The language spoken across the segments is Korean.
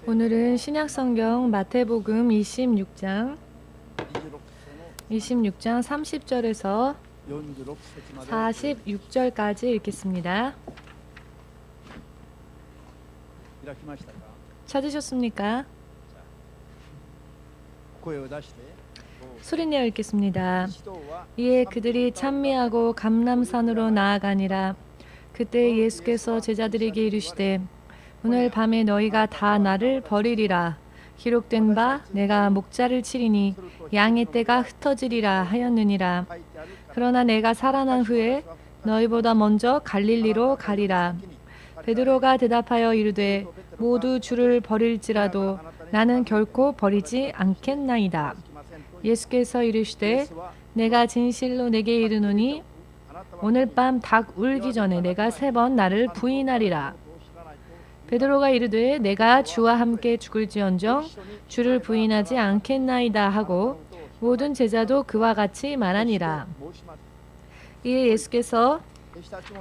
오늘은 신약성경 마태복음 26장 30절에서 46절까지 읽겠습니다. 찾으셨습니까? 소리내어 읽겠습니다. 이에 그들이 찬미하고 감람산으로 나아가니라. 그때 예수께서 제자들에게 이르시되 오늘 밤에 너희가 다 나를 버리리라. 기록된 바 내가 목자를 치리니 양의 떼가 흩어지리라 하였느니라. 그러나 내가 살아난 후에 너희보다 먼저 갈릴리로 가리라. 베드로가 대답하여 이르되 모두 주를 버릴지라도 나는 결코 버리지 않겠나이다. 예수께서 이르시되 내가 진실로 내게 이르노니 오늘 밤 닭 울기 전에 내가 3번 나를 부인하리라. 베드로가 이르되 내가 주와 함께 죽을지언정 주를 부인하지 않겠나이다 하고 모든 제자도 그와 같이 말하니라. 이에 예수께서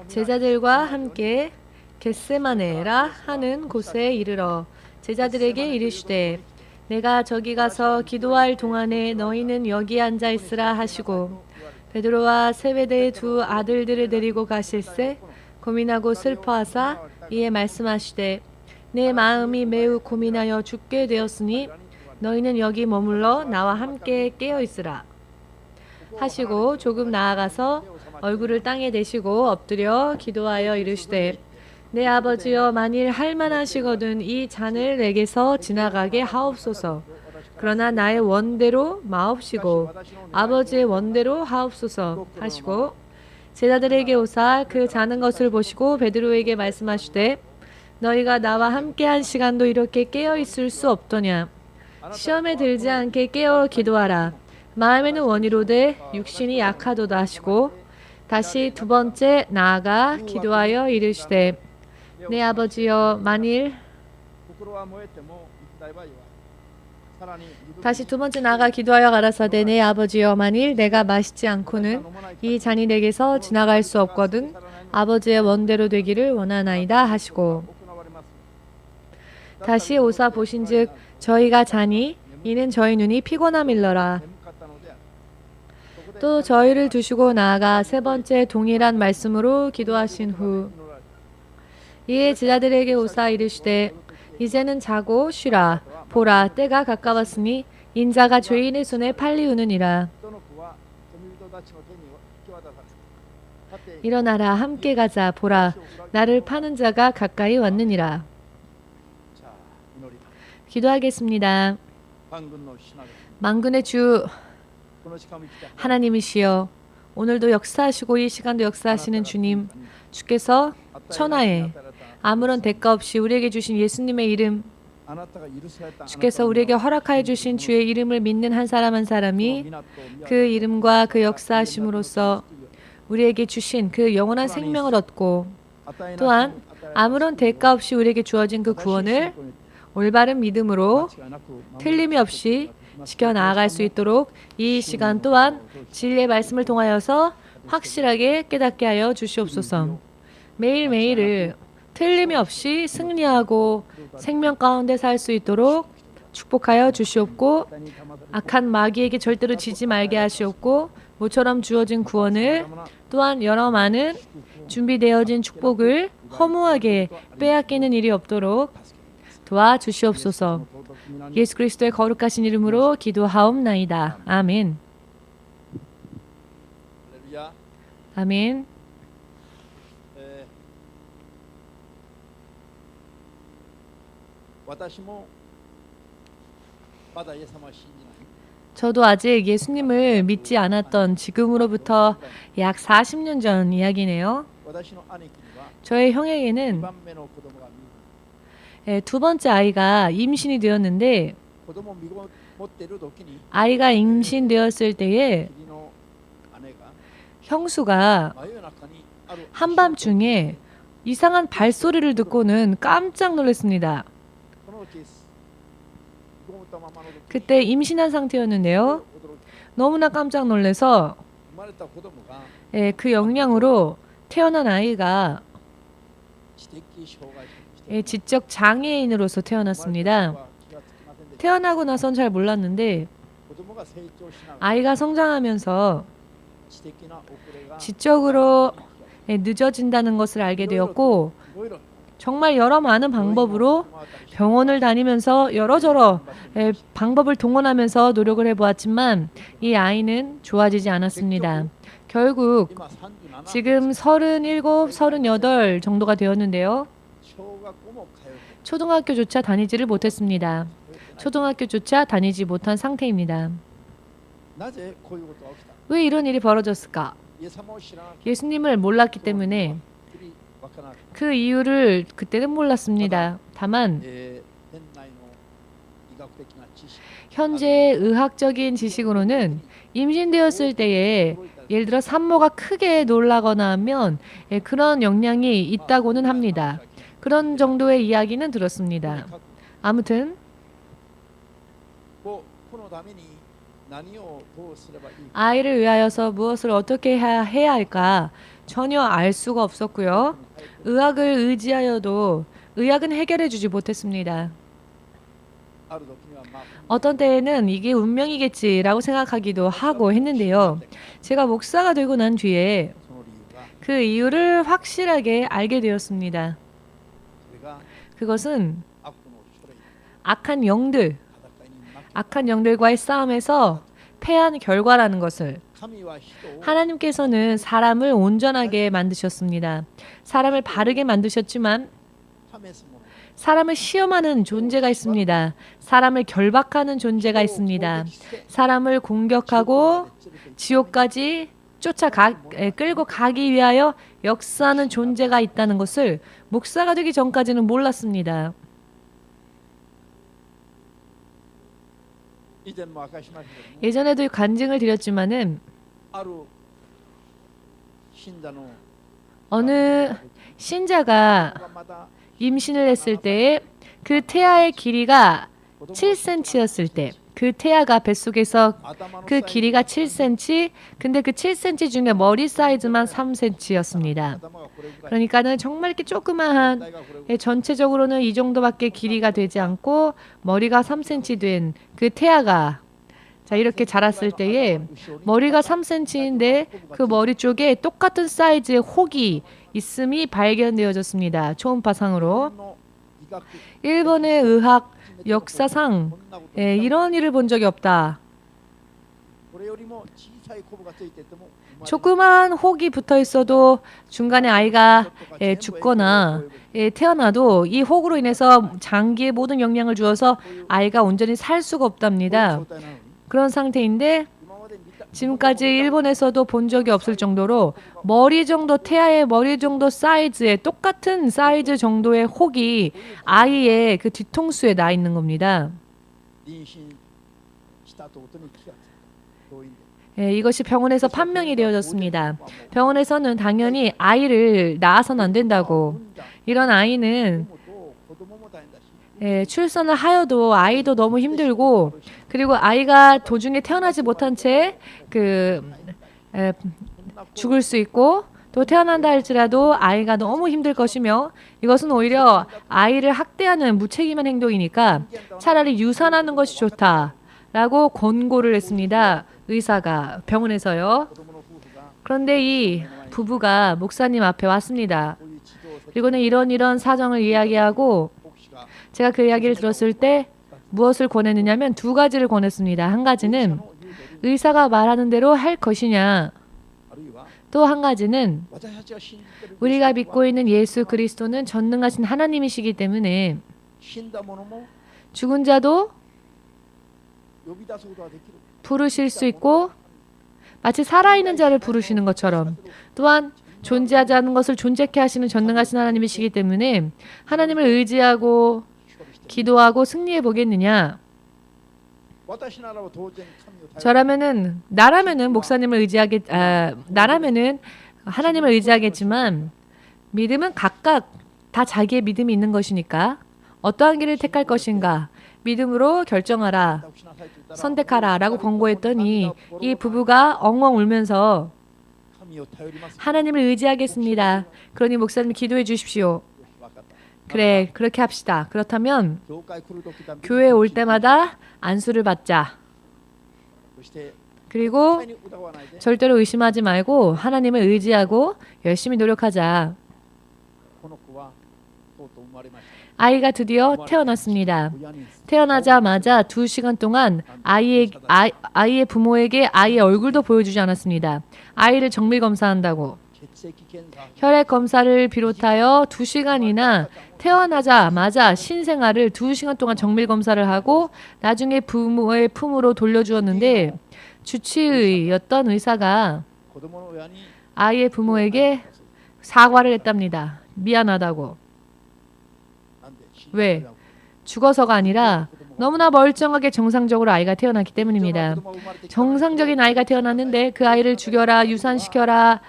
제자들과 함께 겟세마네라 하는 곳에 이르러 제자들에게 이르시되 내가 저기 가서 기도할 동안에 너희는 여기 앉아 있으라 하시고 베드로와 세베대의 2 아들들을 데리고 가실새 고민하고 슬퍼하사 이에 말씀하시되 내 마음이 매우 고민하여 죽게 되었으니 너희는 여기 머물러 나와 함께 깨어 있으라 하시고 조금 나아가서 얼굴을 땅에 대시고 엎드려 기도하여 이르시되 내 아버지여 만일 할만하시거든 이 잔을 내게서 지나가게 하옵소서. 그러나 나의 원대로 마옵시고 아버지의 원대로 하옵소서 하시고 제자들에게 오사 그 자는 것을 보시고 베드로에게 말씀하시되 너희가 나와 함께한 시간도 이렇게 깨어 있을 수 없더냐. 시험에 들지 않게 깨어 기도하라. 마음에는 원이로되 육신이 약하도다 하시고 다시 2번째 나아가 기도하여 이르시되 내 아버지여 만일 다시 2번째 나아가 기도하여 가라사대 내 아버지여 만일 내가 마시지 않고는 이 잔이 내게서 지나갈 수 없거든 아버지의 원대로 되기를 원하나이다 하시고 다시 오사 보신즉 저희가 자니 이는 저희 눈이 피곤함일러라. 또 저희를 두시고 나아가 3번째 동일한 말씀으로 기도하신 후 이에 제자들에게 오사 이르시되 이제는 자고 쉬라. 보라 때가 가까웠으니 인자가 죄인의 손에 팔리우느니라. 일어나라 함께 가자. 보라 나를 파는 자가 가까이 왔느니라. 기도하겠습니다. 만군의 주 하나님이시여 오늘도 역사하시고 이 시간도 역사하시는 주님 주께서 천하에 아무런 대가 없이 우리에게 주신 예수님의 이름 주께서 우리에게 허락하여 주신 주의 이름을 믿는 한 사람 한 사람이 그 이름과 그 역사하심으로써 우리에게 주신 그 영원한 생명을 얻고 또한 아무런 대가 없이 우리에게 주어진 그 구원을 올바른 믿음으로 틀림이 없이 지켜나아갈 수 있도록 이 시간 또한 진리의 말씀을 통하여서 확실하게 깨닫게 하여 주시옵소서. 매일매일을 틀림이 없이 승리하고 생명 가운데 살 수 있도록 축복하여 주시옵고 악한 마귀에게 절대로 지지 말게 하시옵고 모처럼 주어진 구원을 또한 여러 많은 준비되어진 축복을 허무하게 빼앗기는 일이 없도록 도와주시옵소서. 예수 그리스도의 거룩하신 이름으로 기도하옵나이다. 아멘. 아멘. 저도 아직 예수님을 믿지 않았던 지금으로부터 약 40년 전 이야기네요. 저의 형에게는 2번째 아이가 임신이 되었는데 아이가 임신되었을 때에 형수가 한밤중에 이상한 발소리를 듣고는 깜짝 놀랐습니다. 그때 임신한 상태였는데요. 너무나 깜짝 놀라서 그 영향으로 태어난 아이가 지적 장애인으로서 태어났습니다. 태어나고 나선 잘 몰랐는데 아이가 성장하면서 지적으로 늦어진다는 것을 알게 되었고 정말 여러 많은 방법으로 병원을 다니면서 여러저러 방법을 동원하면서 노력을 해보았지만 이 아이는 좋아지지 않았습니다. 결국 지금 37, 38 정도가 되었는데요. 초등학교조차 다니지를 못했습니다. 초등학교조차 다니지 못한 상태입니다. 왜 이런 일이 벌어졌을까? 예수님을 몰랐기 때문에 그 이유를 그때는 몰랐습니다. 다만 현재 의학적인 지식으로는 임신되었을 때에 예를 들어 산모가 크게 놀라거나 하면 그런 영향이 있다고는 합니다. 그런 정도의 이야기는 들었습니다. 아무튼 아이를 위하여서 무엇을 어떻게 해야 할까 전혀 알 수가 없었고요. 의학을 의지하여도 의학은 해결해 주지 못했습니다. 어떤 때에는 이게 운명이겠지라고 생각하기도 하고 했는데요. 제가 목사가 되고 난 뒤에 그 이유를 확실하게 알게 되었습니다. 그것은 악한 영들과의 싸움에서 패한 결과라는 것을 하나님께서는 사람을 온전하게 만드셨습니다. 사람을 바르게 만드셨지만 사람을 시험하는 존재가 있습니다. 사람을 결박하는 존재가 있습니다. 사람을 공격하고 지옥까지 끌고 가기 위하여 역사하는 존재가 있다는 것을 목사가 되기 전까지는 몰랐습니다. 예전에도 간증을 드렸지만은 어느 신자가 임신을 했을 때에 그 태아의 길이가 7cm였을 때 그 태아가 뱃속에서 그 길이가 7cm 근데 그 7cm 중에 머리 사이즈만 3cm였습니다. 그러니까는 정말 이렇게 조그마한 전체적으로는 이 정도밖에 길이가 되지 않고 머리가 3cm 된 그 태아가 자 이렇게 자랐을 때에 머리가 3cm인데 그 머리 쪽에 똑같은 사이즈의 혹이 있음이 발견되어졌습니다. 초음파상으로. 일본의 의학 역사상 이런 일을 본 적이 없다. 조그만 혹이 붙어 있어도 중간에 아이가 죽거나 태어나도 이 혹으로 인해서 장기에 모든 영향을 주어서 아이가 온전히 살 수가 없답니다. 그런 상태인데 지금까지 일본에서도 본 적이 없을 정도로 태아의 머리 정도 사이즈의 똑같은 사이즈 정도의 혹이 아이의 그 뒤통수에 나 있는 겁니다. 이것이 병원에서 판명이 되어졌습니다. 병원에서는 당연히 아이를 낳아서는 안 된다고. 이런 아이는 출산을 하여도 아이도 너무 힘들고 그리고 아이가 도중에 태어나지 못한 채 죽을 수 있고 또 태어난다 할지라도 아이가 너무 힘들 것이며 이것은 오히려 아이를 학대하는 무책임한 행동이니까 차라리 유산하는 것이 좋다라고 권고를 했습니다. 의사가 병원에서요. 그런데 이 부부가 목사님 앞에 왔습니다. 그리고는 이런 사정을 이야기하고 제가 그 이야기를 들었을 때 무엇을 권했느냐면 두 가지를 권했습니다. 한 가지는 의사가 말하는 대로 할 것이냐 또 한 가지는 우리가 믿고 있는 예수 그리스도는 전능하신 하나님이시기 때문에 죽은 자도 부르실 수 있고 마치 살아있는 자를 부르시는 것처럼 또한 존재하지 않은 것을 존재케 하시는 전능하신 하나님이시기 때문에 하나님을 의지하고 기도하고 승리해 보겠느냐? 나라면은 목사님을 나라면은 하나님을 의지하겠지만 믿음은 각각 다 자기의 믿음이 있는 것이니까 어떠한 길을 택할 것인가 믿음으로 결정하라 선택하라라고 권고했더니 이 부부가 엉엉 울면서 하나님을 의지하겠습니다. 그러니 목사님 기도해 주십시오. 그래, 그렇게 합시다. 그렇다면 교회에 올 때마다 안수를 받자. 그리고 절대로 의심하지 말고 하나님을 의지하고 열심히 노력하자. 아이가 드디어 태어났습니다. 태어나자마자 2시간 동안 아이의 부모에게 아이의 얼굴도 보여주지 않았습니다. 아이를 정밀 검사한다고. 혈액 검사를 비롯하여 2시간이나 태어나자마자 신생아를 2시간 동안 정밀 검사를 하고 나중에 부모의 품으로 돌려주었는데 주치의였던 의사가 아이의 부모에게 사과를 했답니다. 미안하다고. 왜? 죽어서가 아니라 너무나 멀쩡하게 정상적으로 아이가 태어났기 때문입니다. 정상적인 아이가 태어났는데 그 아이를 죽여라, 유산시켜라.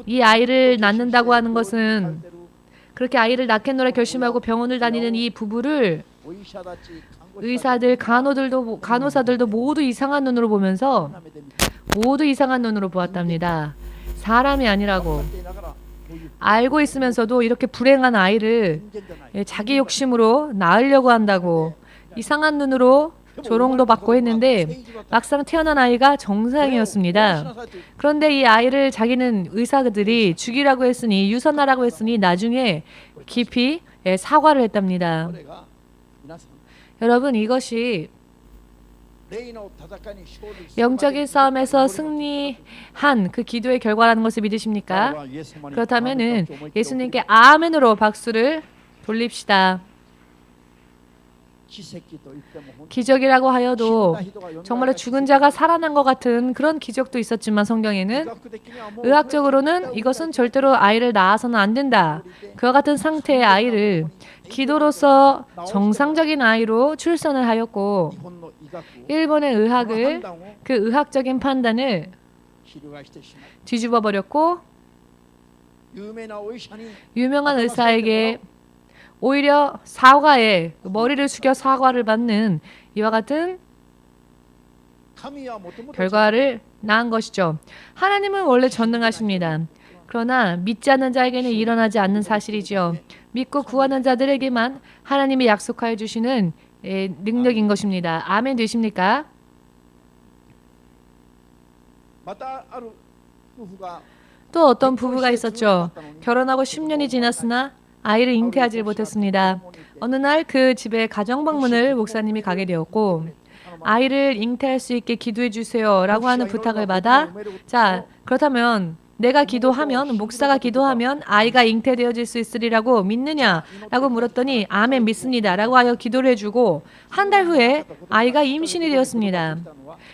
이 아이를 낳는다고 하는 것은 그렇게 아이를 낳겠노라 결심하고 병원을 다니는 이 부부를 의사들, 간호사들도 모두 이상한 눈으로 보면서 모두 이상한 눈으로 보았답니다. 사람이 아니라고. 알고 있으면서도 이렇게 불행한 아이를 자기 욕심으로 낳으려고 한다고 이상한 눈으로 조롱도 받고 했는데 막상 태어난 아이가 정상이었습니다. 그런데 이 아이를 자기는 의사들이 죽이라고 했으니 유산하라고 했으니 나중에 깊이 사과를 했답니다. 여러분 이것이 영적인 싸움에서 승리한 그 기도의 결과라는 것을 믿으십니까? 그렇다면은 예수님께 아멘으로 박수를 돌립시다. 기적이라고 하여도 정말로 죽은 자가 살아난 것 같은 그런 기적도 있었지만 성경에는 의학적으로는 이것은 절대로 아이를 낳아서는 안 된다. 그와 같은 상태의 아이를 기도로서 정상적인 아이로 출산을 하였고 일본의 의학을 그 의학적인 판단을 뒤집어 버렸고 유명한 의사에게 오히려 사과에 머리를 숙여 사과를 받는 이와 같은 결과를 낳은 것이죠. 하나님은 원래 전능하십니다. 그러나 믿지 않는 자에게는 일어나지 않는 사실이죠. 믿고 구하는 자들에게만 하나님이 약속하여 주시는 능력인 것입니다. 아멘 되십니까? 또 어떤 부부가 있었죠. 결혼하고 10년이 지났으나 아이를 잉태하지 못했습니다. 어느 날 그 집에 가정 방문을 목사님이 가게 되었고 아이를 잉태할 수 있게 기도해 주세요 라고 하는 부탁을 받아 자 그렇다면 내가 기도하면 목사가 기도하면 아이가 잉태되어질 수 있으리라고 믿느냐 라고 물었더니 아멘 믿습니다 라고 하여 기도를 해주고 한 달 후에 아이가 임신이 되었습니다.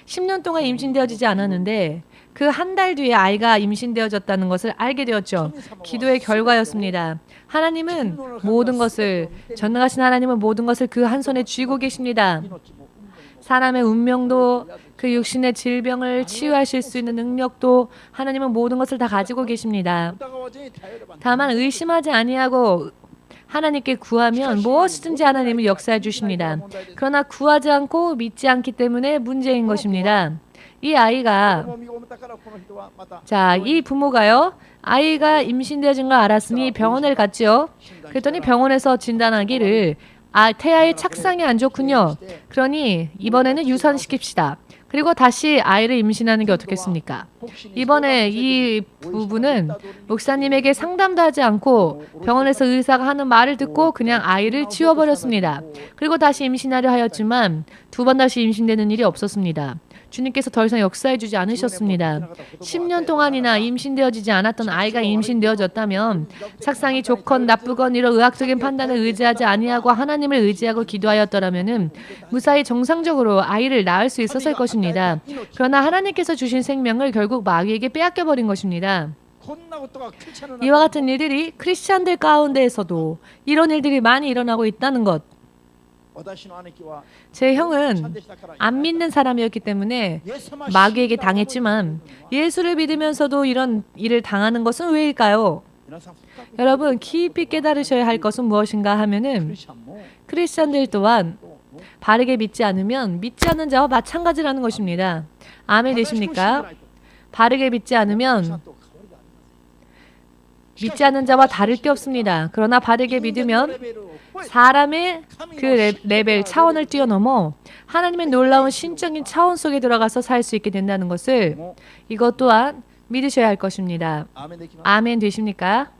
10년 동안 임신되어지지 않았는데 그 한 달 뒤에 아이가 임신되어졌다는 것을 알게 되었죠. 기도의 결과였습니다. 하나님은 모든 것을 전능하신 하나님은 모든 것을 그 한 손에 쥐고 계십니다. 사람의 운명도 그 육신의 질병을 치유하실 수 있는 능력도 하나님은 모든 것을 다 가지고 계십니다. 다만 의심하지 아니하고 하나님께 구하면 무엇이든지 하나님은 역사해 주십니다. 그러나 구하지 않고 믿지 않기 때문에 문제인 것입니다. 이 아이가 이 부모가요. 아이가 임신되어진 걸 알았으니 병원을 갔죠. 그랬더니 병원에서 진단하기를 태아의 착상이 안 좋군요. 그러니 이번에는 유산시킵시다. 그리고 다시 아이를 임신하는 게 어떻겠습니까? 이번에 이 부부는 목사님에게 상담도 하지 않고 병원에서 의사가 하는 말을 듣고 그냥 아이를 치워버렸습니다. 그리고 다시 임신하려 하였지만 2번 다시 임신되는 일이 없었습니다. 주님께서 더 이상 역사해 주지 않으셨습니다. 10년 동안이나 임신되어지지 않았던 아이가 임신되어졌다면 착상이 좋건 나쁘건 이런 의학적인 판단을 의지하지 아니하고 하나님을 의지하고 기도하였더라면은 무사히 정상적으로 아이를 낳을 수 있었을 것입니다. 그러나 하나님께서 주신 생명을 결국 마귀에게 빼앗겨 버린 것입니다. 이와 같은 일들이 크리스찬들 가운데에서도 이런 일들이 많이 일어나고 있다는 것. 제 형은 안 믿는 사람이었기 때문에 마귀에게 당했지만 예수를 믿으면서도 이런 일을 당하는 것은 왜일까요? 여러분 깊이 깨달으셔야 할 것은 무엇인가 하면은 크리스찬들 또한 바르게 믿지 않으면 믿지 않는 자와 마찬가지라는 것입니다. 아멘 되십니까? 바르게 믿지 않으면 믿지 않는 자와 다를 게 없습니다. 그러나 바르게 믿으면 사람의 그 레벨, 차원을 뛰어넘어 하나님의 놀라운 신적인 차원 속에 들어가서 살 수 있게 된다는 것을 이것 또한 믿으셔야 할 것입니다. 아멘 되십니까?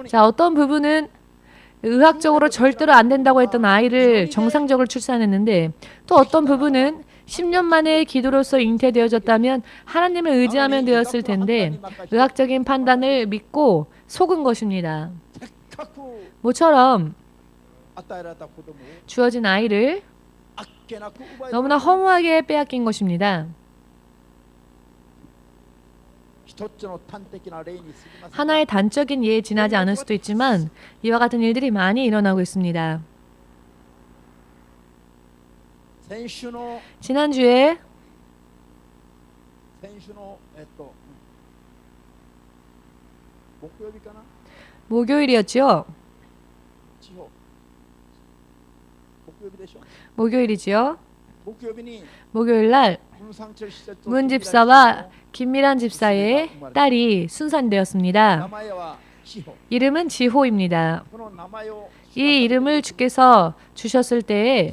자, 어떤 부부는 의학적으로 절대로 안 된다고 했던 아이를 정상적으로 출산했는데 또 어떤 부부는 10년 만에 기도로서 잉태되어졌다면 하나님을 의지하면 되었을 텐데 의학적인 판단을 믿고 속은 것입니다. 모처럼 주어진 아이를 너무나 허무하게 빼앗긴 것입니다. 하나의 단적인 예에 지나지 않을 수도 있지만 이와 같은 일들이 많이 일어나고 있습니다. 지난주에 목요일이었죠? 목요일이지요? 목요일 날 문 집사와 김미란 집사의 딸이 순산되었습니다. 이름은 지호입니다. 이 이름을 주께서 주셨을 때에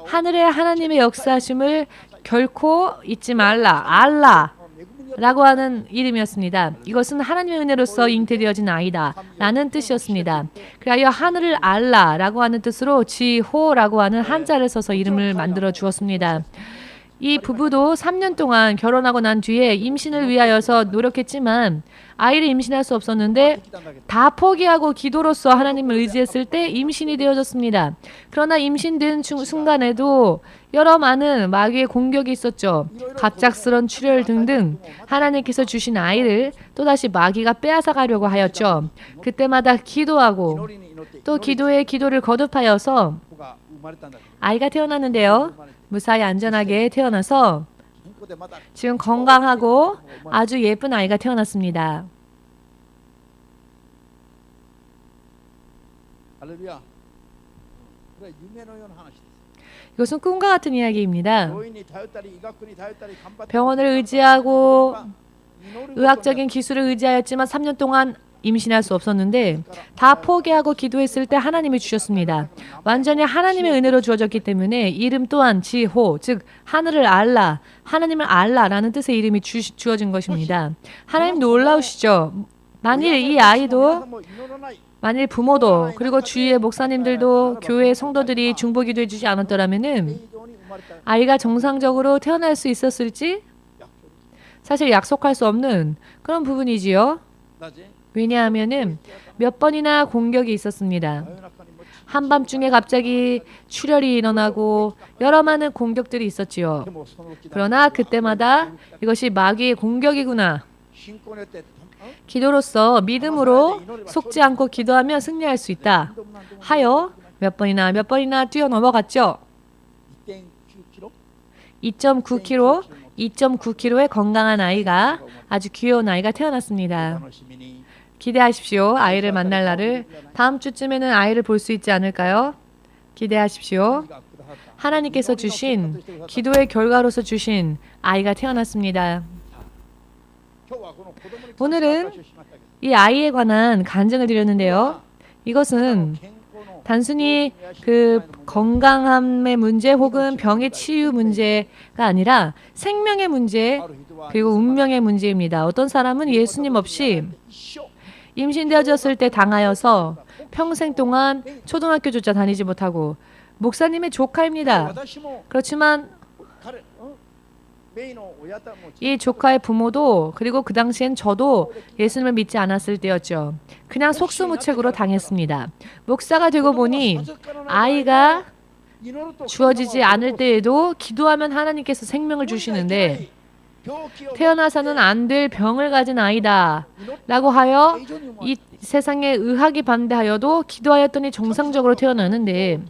하늘의 하나님의 역사하심을 결코 잊지 말라. 알라라고 하는 이름이었습니다. 이것은 하나님의 은혜로서 잉태되어진 아이다 라는 뜻이었습니다. 그리하여 하늘을 알라라고 하는 뜻으로 지호라고 하는 한자를 써서 이름을 만들어 주었습니다. 이 부부도 3년 동안 결혼하고 난 뒤에 임신을 위하여서 노력했지만 아이를 임신할 수 없었는데 다 포기하고 기도로서 하나님을 의지했을 때 임신이 되어졌습니다. 그러나 임신된 순간에도 여러 많은 마귀의 공격이 있었죠. 갑작스런 출혈 등등 하나님께서 주신 아이를 또다시 마귀가 빼앗아 가려고 하였죠. 그때마다 기도하고 또 기도에 기도를 거듭하여서 아이가 태어났는데요. 무사히 안전하게 태어나서 지금 건강하고 아주 예쁜 아이가 태어났습니다. 이것은 꿈과 같은 이야기입니다. 병원을 의지하고 의학적인 기술을 의지하였지만 3년 동안 임신할 수 없었는데 다 포기하고 기도했을 때 하나님이 주셨습니다. 완전히 하나님의 은혜로 주어졌기 때문에 이름 또한 지호, 즉 하늘을 알라, 하나님을 알라라는 뜻의 이름이 주어진 것입니다. 하나님 놀라우시죠? 만일 이 아이도 만일 부모도 그리고 주위의 목사님들도 교회 성도들이 중보기도해 주지 않았더라면은 아이가 정상적으로 태어날 수 있었을지 사실 약속할 수 없는 그런 부분이지요. 왜냐하면은 몇 번이나 공격이 있었습니다. 한밤중에 갑자기 출혈이 일어나고 여러 많은 공격들이 있었지요. 그러나 그때마다 이것이 마귀의 공격이구나. 기도로서 믿음으로 속지 않고 기도하며 승리할 수 있다 하여 몇 번이나 뛰어 넘어갔죠. 2.9kg의 건강한 아이가 아주 귀여운 아이가 태어났습니다. 기대하십시오. 아이를 만날 날을. 다음 주쯤에는 아이를 볼 수 있지 않을까요? 기대하십시오. 하나님께서 주신 기도의 결과로서 주신 아이가 태어났습니다. 오늘은 이 아이에 관한 간증을 드렸는데요. 이것은 단순히 그 건강함의 문제 혹은 병의 치유 문제가 아니라 생명의 문제 그리고 운명의 문제입니다. 어떤 사람은 예수님 없이 임신되어졌을 때 당하여서 평생 동안 초등학교조차 다니지 못하고 목사님의 조카입니다. 그렇지만 이 조카의 부모도 그리고 그 당시엔 저도 예수님을 믿지 않았을 때였죠. 그냥 속수무책으로 당했습니다. 목사가 되고 보니 아이가 주어지지 않을 때에도 기도하면 하나님께서 생명을 주시는데 태어나서는 안 될 병을 가진 아이다 라고 하여 이 세상에 의학이 반대하여도 기도하였더니 정상적으로 태어나는데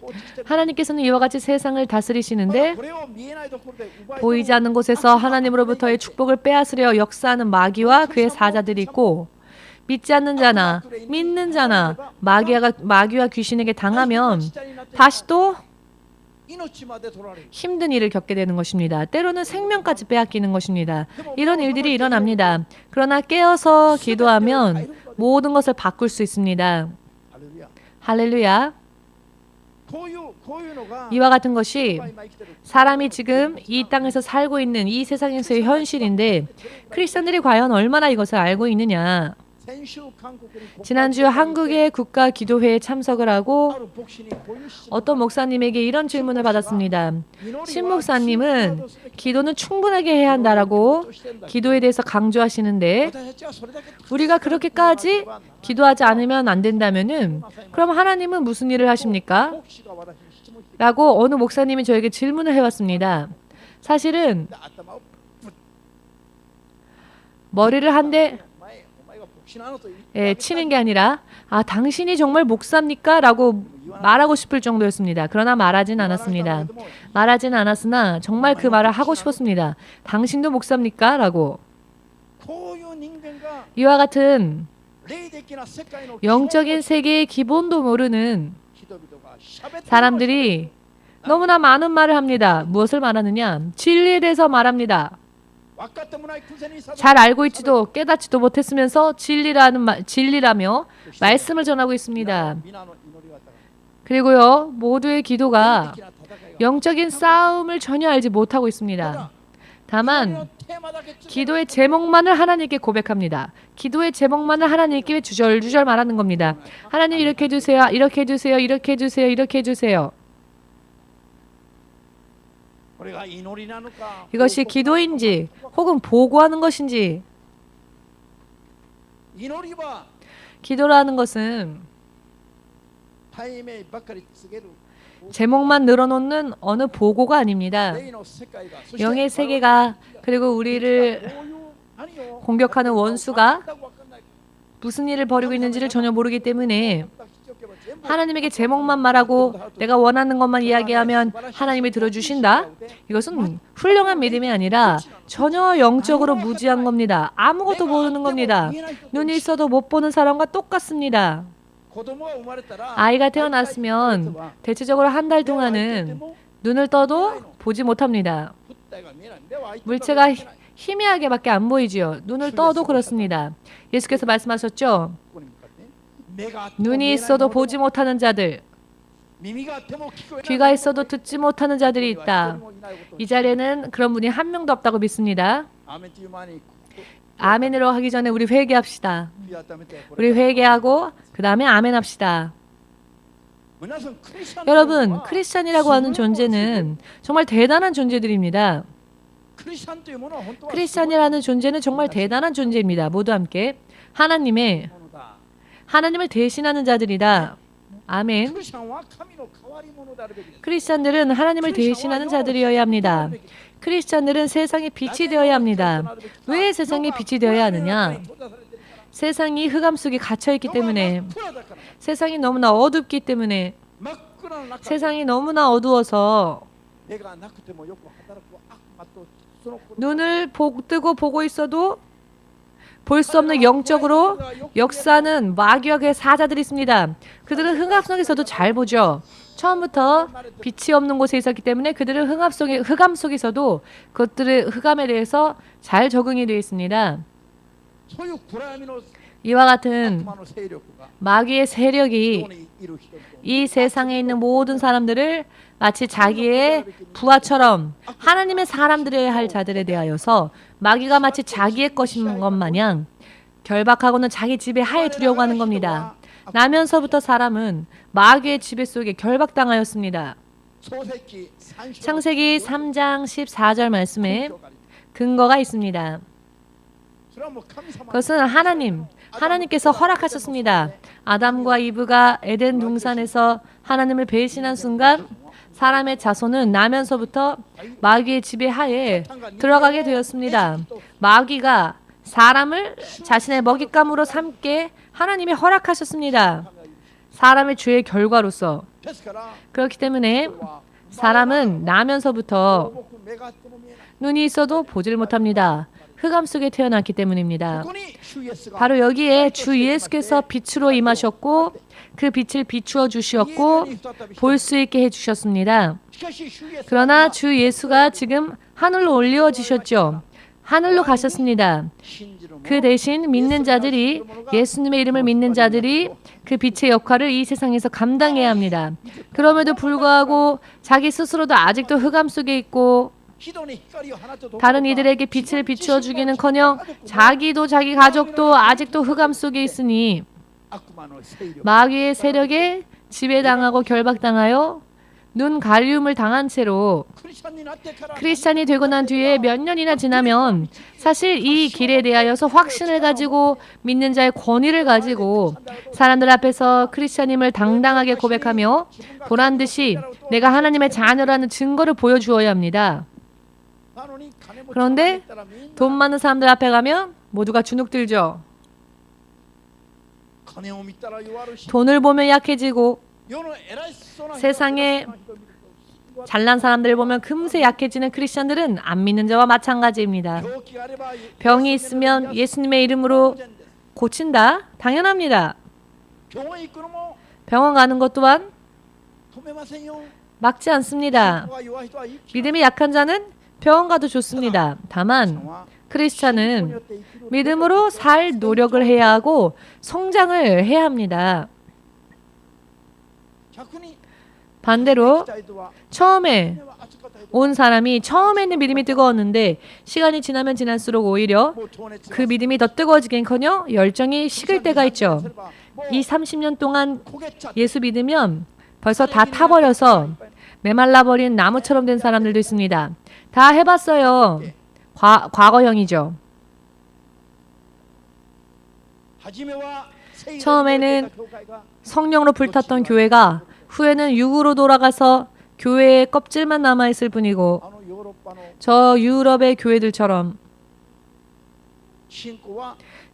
하나님께서는 이와 같이 세상을 다스리시는데 보이지 않는 곳에서 하나님으로부터의 축복을 빼앗으려 역사하는 마귀와 그의 사자들이 있고 믿지 않는 자나 믿는 자나 마귀와 귀신에게 당하면 다시 또 힘든 일을 겪게 되는 것입니다. 때로는 생명까지 빼앗기는 것입니다. 이런 일들이 일어납니다. 그러나 깨어서 기도하면 모든 것을 바꿀 수 있습니다. 할렐루야. 이와 같은 것이 사람이 지금 이 땅에서 살고 있는 이 세상에서의 현실인데 크리스천들이 과연 얼마나 이것을 알고 있느냐. 지난주 한국의 국가기도회에 참석을 하고 어떤 목사님에게 이런 질문을 받았습니다. 신 목사님은 기도는 충분하게 해야 한다라고 기도에 대해서 강조하시는데 우리가 그렇게까지 기도하지 않으면 안 된다면은 그럼 하나님은 무슨 일을 하십니까? 라고 어느 목사님이 저에게 질문을 해왔습니다. 사실은 머리를 한 대 치는 게 아니라 당신이 정말 목사입니까? 라고 말하고 싶을 정도였습니다. 그러나 말하진 않았습니다. 말하진 않았으나 정말 그 말을 하고 싶었습니다. 당신도 목사입니까? 라고. 이와 같은 영적인 세계의 기본도 모르는 사람들이 너무나 많은 말을 합니다. 무엇을 말하느냐? 진리에 대해서 말합니다. 잘 알고 있지도 깨닫지도 못했으면서 진리라며 말씀을 전하고 있습니다. 그리고요, 모두의 기도가 영적인 싸움을 전혀 알지 못하고 있습니다. 다만 기도의 제목만을 하나님께 고백합니다. 기도의 제목만을 하나님께 주절주절 말하는 겁니다. 하나님 이렇게 해주세요. 이렇게 해주세요. 이렇게 해주세요. 이렇게 해주세요. 이것이 기도인지 혹은 보고하는 것인지. 기도라는 것은 제목만 늘어놓는 어느 보고가 아닙니다. 영의 세계가 그리고 우리를 공격하는 원수가 무슨 일을 벌이고 있는지를 전혀 모르기 때문에 하나님에게 제목만 말하고 내가 원하는 것만 이야기하면 하나님이 들어주신다? 이것은 훌륭한 믿음이 아니라 전혀 영적으로 무지한 겁니다. 아무것도 모르는 겁니다. 눈이 있어도 못 보는 사람과 똑같습니다. 아이가 태어났으면 대체적으로 한 달 동안은 눈을 떠도 보지 못합니다. 물체가 희미하게밖에 안 보이지요. 눈을 떠도 그렇습니다. 예수께서 말씀하셨죠. 눈이 있어도 보지 못하는 자들, 귀가 있어도 듣지 못하는 자들이 있다. 이 자리에는 그런 분이 한 명도 없다고 믿습니다. 아멘으로 하기 전에 우리 회개합시다. 우리 회개하고 그 다음에 아멘 합시다. 여러분, 크리스찬이라고 하는 존재는 정말 대단한 존재들입니다. 크리스찬이라는 존재는 정말 대단한 존재입니다. 모두 함께 하나님을 대신하는 자들이다. 아멘. 크리스찬들은 하나님을 대신하는 자들이어야 합니다. 크리스찬들은 세상의 빛이 되어야 합니다. 왜 세상의 빛이 되어야 하느냐? 세상이 흑암 속에 갇혀있기 때문에, 세상이 너무나 어둡기 때문에, 세상이 너무나 어두워서 눈을 뜨고 보고 있어도 볼 수 없는 영적으로 역사는 마귀와 그의 사자들이 있습니다. 그들은 흑암 속에서도 잘 보죠. 처음부터 빛이 없는 곳에 있었기 때문에 그들은 흑암 속에서도 그것들의 흑암에 대해서 잘 적응이 되어 있습니다. 이와 같은 마귀의 세력이 이 세상에 있는 모든 사람들을 마치 자기의 부하처럼 하나님의 사람들이어야 할 자들에 대하여서 마귀가 마치 자기의 것인 것 마냥 결박하고는 자기 지배 하에 두려고 하는 겁니다. 나면서부터 사람은 마귀의 지배 속에 결박당하였습니다. 창세기 3장 14절 말씀에 근거가 있습니다. 그것은 하나님께서 허락하셨습니다. 아담과 이브가 에덴 동산에서 하나님을 배신한 순간 사람의 자손은 나면서부터 마귀의 지배하에 들어가게 되었습니다. 마귀가 사람을 자신의 먹잇감으로 삼게 하나님이 허락하셨습니다. 사람의 죄의 결과로서. 그렇기 때문에 사람은 나면서부터 눈이 있어도 보지를 못합니다. 흑암 속에 태어났기 때문입니다. 바로 여기에 주 예수께서 빛으로 임하셨고 그 빛을 비추어 주셨고 볼 수 있게 해주셨습니다. 그러나 주 예수가 지금 하늘로 올려지셨죠. 하늘로 가셨습니다. 그 대신 믿는 자들이, 예수님의 이름을 믿는 자들이 그 빛의 역할을 이 세상에서 감당해야 합니다. 그럼에도 불구하고 자기 스스로도 아직도 흑암 속에 있고 다른 이들에게 빛을 비추어 주기는커녕 자기도 자기 가족도 아직도 흑암 속에 있으니 마귀의 세력에 지배당하고 결박당하여 눈 가리움을 당한 채로 크리스찬이 되고 난 뒤에 몇 년이나 지나면 사실 이 길에 대하여서 확신을 가지고 믿는 자의 권위를 가지고 사람들 앞에서 크리스찬임을 당당하게 고백하며 보란듯이 내가 하나님의 자녀라는 증거를 보여주어야 합니다. 그런데 돈 많은 사람들 앞에 가면 모두가 주눅들죠. 돈을 보면 약해지고 세상에 잘난 사람들을 보면 금세 약해지는 크리스천들은 안 믿는 자와 마찬가지입니다. 병이 있으면 예수님의 이름으로 고친다? 당연합니다. 병원 가는 것 또한 막지 않습니다. 믿음이 약한 자는 병원 가도 좋습니다. 다만 크리스천은 믿음으로 살 노력을 해야 하고 성장을 해야 합니다. 반대로 처음에 온 사람이 처음에는 믿음이 뜨거웠는데 시간이 지나면 지날수록 오히려 그 믿음이 더 뜨거워지긴커녕 열정이 식을 때가 있죠. 이 30년 동안 예수 믿으면 벌써 다 타버려서 메말라버린 나무처럼 된 사람들도 있습니다. 다 해봤어요. 과거형이죠. 처음에는 성령으로 불탔던 교회가 후에는 육으로 돌아가서 교회의 껍질만 남아있을 뿐이고 저 유럽의 교회들처럼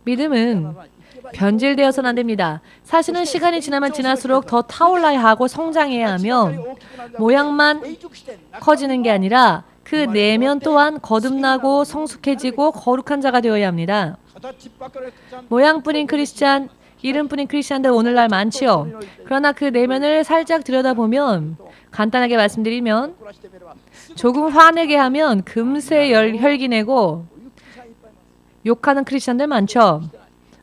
믿음은 변질되어서는 안 됩니다. 사실은 시간이 지나면 지날수록 더 타올라야 하고 성장해야 하며 모양만 커지는 게 아니라 그 내면 또한 거듭나고 성숙해지고 거룩한 자가 되어야 합니다. 모양뿐인 크리스찬, 이름뿐인 크리스찬들 오늘날 많지요. 그러나 그 내면을 살짝 들여다보면 간단하게 말씀드리면 조금 화내게 하면 금세 혈기내고 욕하는 크리스찬들 많죠.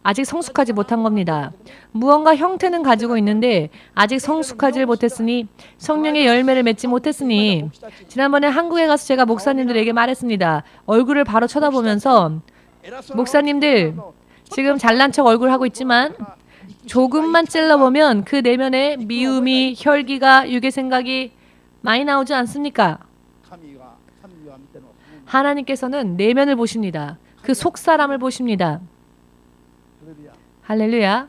아직 성숙하지 못한 겁니다. 무언가 형태는 가지고 있는데 아직 성숙하지 못했으니 성령의 열매를 맺지 못했으니 지난번에 한국에 가서 제가 목사님들에게 말했습니다. 얼굴을 바로 쳐다보면서 목사님들 지금 잘난 척 얼굴 하고 있지만 조금만 찔러보면 그 내면에 미움이, 혈기가, 유괴 생각이 많이 나오지 않습니까? 하나님께서는 내면을 보십니다. 그 속사람을 보십니다. 할렐루야.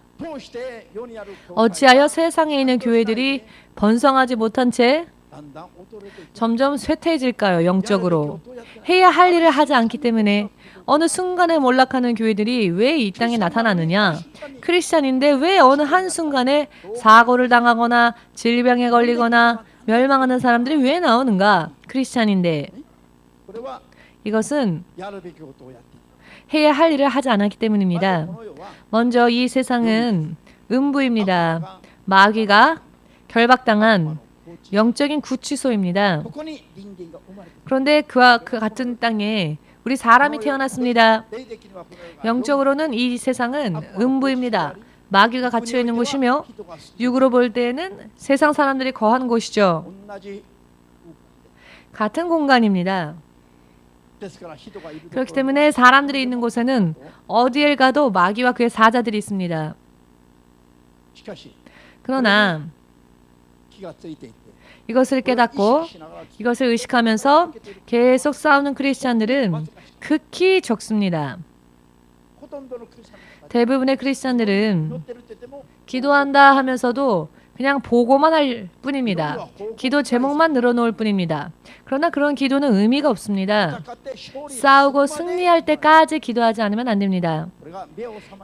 어찌하여 세상에 있는 교회들이 번성하지 못한 채 점점 쇠퇴해질까요? 영적으로. 해야 할 일을 하지 않기 때문에 어느 순간에 몰락하는 교회들이 왜 이 땅에 나타나느냐? 크리스찬인데 왜 어느 한순간에 사고를 당하거나 질병에 걸리거나 멸망하는 사람들이 왜 나오는가? 크리스찬인데. 이것은 해야 할 일을 하지 않았기 때문입니다. 먼저 이 세상은 음부입니다. 마귀가 결박당한 영적인 구치소입니다. 그런데 그와 그 같은 땅에 우리 사람이 태어났습니다. 영적으로는 이 세상은 음부입니다. 마귀가 갇혀 있는 곳이며 육으로 볼 때에는 세상 사람들이 거하는 곳이죠. 같은 공간입니다. 그렇기 때문에 사람들이 있는 곳에는 어디에 가도 마귀와 그의 사자들이 있습니다. 그러나 이것을 깨닫고 이것을 의식하면서 계속 싸우는 크리스찬들은 극히 적습니다. 대부분의 크리스찬들은 기도한다 하면서도 그냥 보고만 할 뿐입니다. 기도 제목만 늘어놓을 뿐입니다. 그러나 그런 기도는 의미가 없습니다. 싸우고 승리할 때까지 기도하지 않으면 안 됩니다.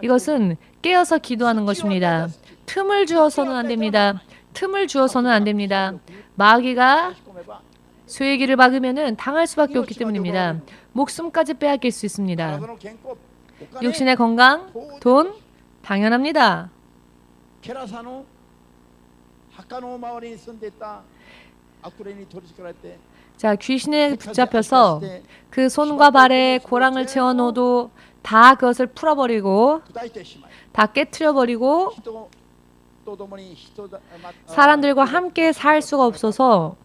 이것은 깨어서 기도하는 것입니다. 틈을 주어서는 안 됩니다. 틈을 주어서는 안 됩니다. 마귀가 쇠의 길을 막으면은 당할 수밖에 없기 때문입니다. 목숨까지 빼앗길 수 있습니다. 육신의 건강, 돈, 당연합니다. 자, 귀신에 붙잡혀서 그 손과 발에 고랑을 채워 놓어도 다 그것을 풀어버리고 다 깨트려버리고 사람들과 함께 살 수가 없어서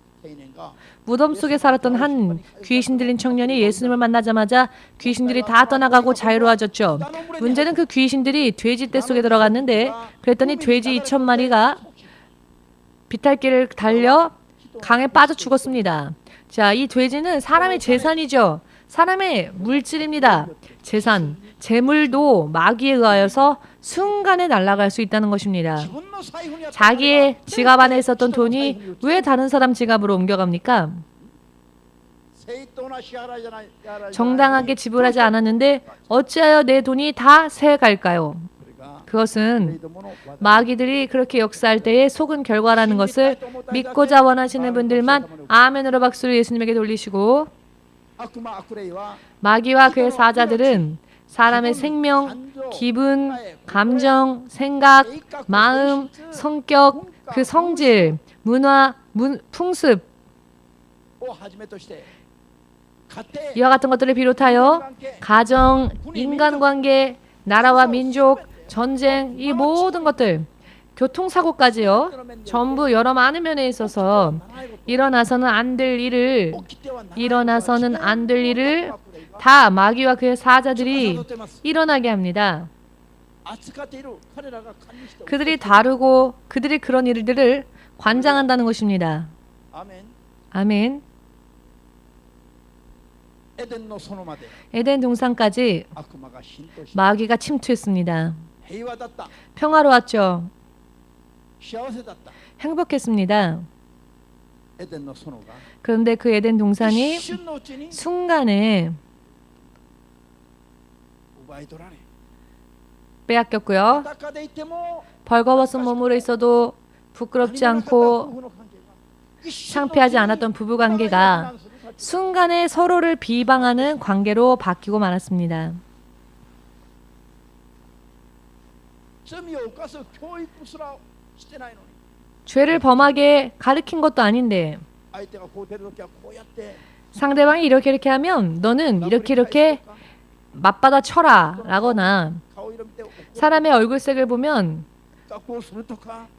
무덤 속에 살았던 한 귀신 들린 청년이 예수님을 만나자마자 귀신들이 다 떠나가고 자유로워졌죠. 문제는 그 귀신들이 돼지떼 속에 들어갔는데 그랬더니 돼지 2,000마리가 비탈길을 달려 강에 빠져 죽었습니다. 자, 이 돼지는 사람의 재산이죠. 사람의 물질입니다. 재산, 재물도 마귀에 의하여서 순간에 날아갈 수 있다는 것입니다. 자기의 지갑 안에 있었던 돈이 왜 다른 사람 지갑으로 옮겨갑니까? 정당하게 지불하지 않았는데 어찌하여 내 돈이 다 새갈까요? 그것은 마귀들이 그렇게 역사할 때의 속은 결과라는 것을 믿고자 원하시는 분들만 아멘으로 박수를 예수님에게 돌리시고, 마귀와 그의 사자들은 사람의 생명, 기분, 감정, 생각, 마음, 성격, 그 성질, 문화, 풍습, 이와 같은 것들을 비롯하여 가정, 인간관계, 나라와 민족, 전쟁, 이 모든 것들, 교통사고까지요. 전부 여러 많은 면에 있어서 일어나서는 안 될 일을 다 마귀와 그의 사자들이 일어나게 합니다. 그들이 다루고 그들이 그런 일들을 관장한다는 것입니다. 아멘. 에덴 동산까지 마귀가 침투했습니다. 평화로웠죠. 행복했습니다. 그런데 그 에덴 동산이 순간에 빼앗겼고요. 벌거벗은 몸으로 있어도 부끄럽지 않고 창피하지 않았던 부부관계가 순간에 서로를 비방하는 관계로 바뀌고 말았습니다. 죄를 범하게 가르친 것도 아닌데 상대방이 이렇게 하면 너는 이렇게 맞받아 쳐라 라거나, 사람의 얼굴색을 보면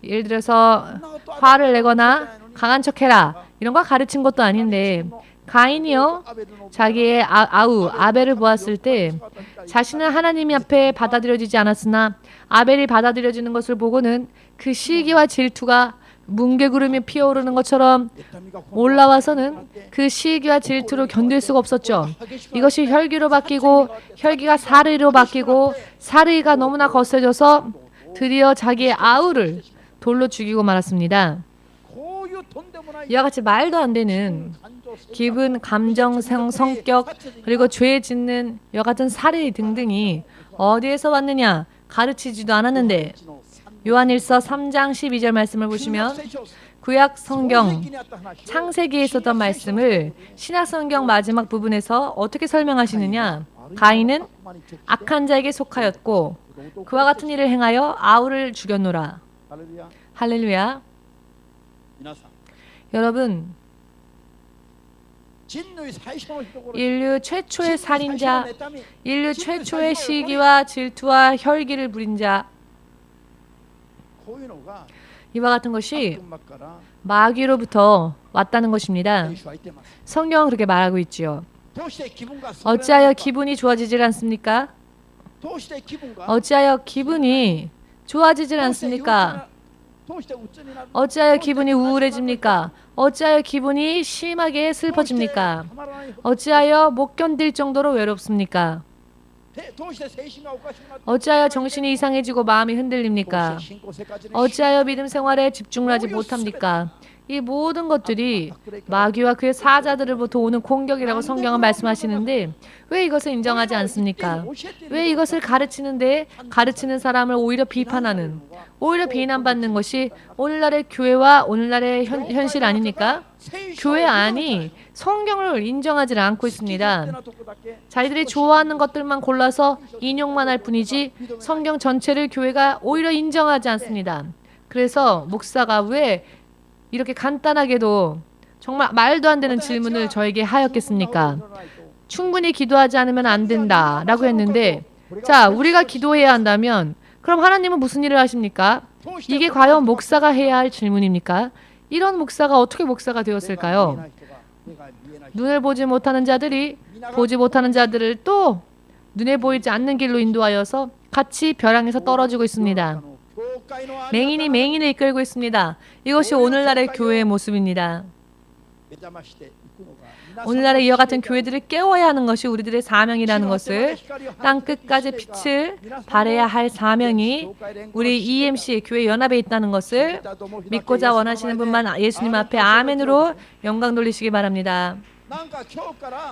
예를 들어서 화를 내거나 강한 척해라 이런 거 가르친 것도 아닌데, 가인이요 자기의 아우 아벨을 보았을 때 자신은 하나님 앞에 받아들여지지 않았으나 아벨이 받아들여지는 것을 보고는 그 시기와 질투가 뭉게구름이 피어오르는 것처럼 올라와서는 그 시기와 질투로 견딜 수가 없었죠. 이것이 혈기로 바뀌고 혈기가 사르이로 바뀌고 사르이가 너무나 거세져서 드디어 자기의 아우를 돌로 죽이고 말았습니다. 이와 같이 말도 안 되는 기분, 감정, 성격, 그리고 죄 짓는 이와 같은 사례 등등이 어디에서 왔느냐? 가르치지도 않았는데, 요한일서 3장 12절 말씀을 보시면 구약 성경 창세기에 있었던 말씀을 신약 성경 마지막 부분에서 어떻게 설명하시느냐? 가인은 악한 자에게 속하였고 그와 같은 일을 행하여 아우를 죽였노라. 할렐루야. 여러분, 인류 최초의 살인자, 인류 최초의 시기와 질투와 혈기를 부린 자, 이와 같은 것이 마귀로부터 왔다는 것입니다. 성경은 그렇게 말하고 있지요. 어찌하여 기분이 좋아지질 않습니까? 어찌하여 기분이 좋아지질 않습니까? 어찌하여 기분이 우울해집니까? 어찌하여 기분이 심하게 슬퍼집니까? 어찌하여 못 견딜 정도로 외롭습니까? 어찌하여 정신이 이상해지고 마음이 흔들립니까? 어찌하여 믿음 생활에 집중을 하지 못합니까? 이 모든 것들이 마귀와 그의 사자들로부터 오는 공격이라고 성경은 말씀하시는데 왜 이것을 인정하지 않습니까? 왜 이것을 가르치는데 가르치는 사람을 오히려 비판하는, 오히려 비난받는 것이 오늘날의 교회와 오늘날의 현실 아닙니까? 교회 안이 성경을 인정하지 않고 있습니다. 자기들이 좋아하는 것들만 골라서 인용만 할 뿐이지 성경 전체를 교회가 오히려 인정하지 않습니다. 그래서 목사가 왜 이렇게 간단하게도 정말 말도 안 되는 질문을 저에게 하였겠습니까? 충분히 기도하지 않으면 안 된다라고 했는데, 자, 우리가 기도해야 한다면 그럼 하나님은 무슨 일을 하십니까? 이게 과연 목사가 해야 할 질문입니까? 이런 목사가 어떻게 목사가 되었을까요? 눈을 보지 못하는 자들이 보지 못하는 자들을 또 눈에 보이지 않는 길로 인도하여서 같이 벼랑에서 떨어지고 있습니다. 맹인이 맹인을 이끌고 있습니다. 이것이 오늘날의 교회의 모습입니다. 오늘날의 이와 같은 교회들을 깨워야 하는 것이 우리들의 사명이라는 것을, 땅 끝까지 빛을 발해야 할 사명이 우리 EMC 교회 연합에 있다는 것을 믿고자 원하시는 분만 예수님 앞에 아멘으로 영광 돌리시기 바랍니다.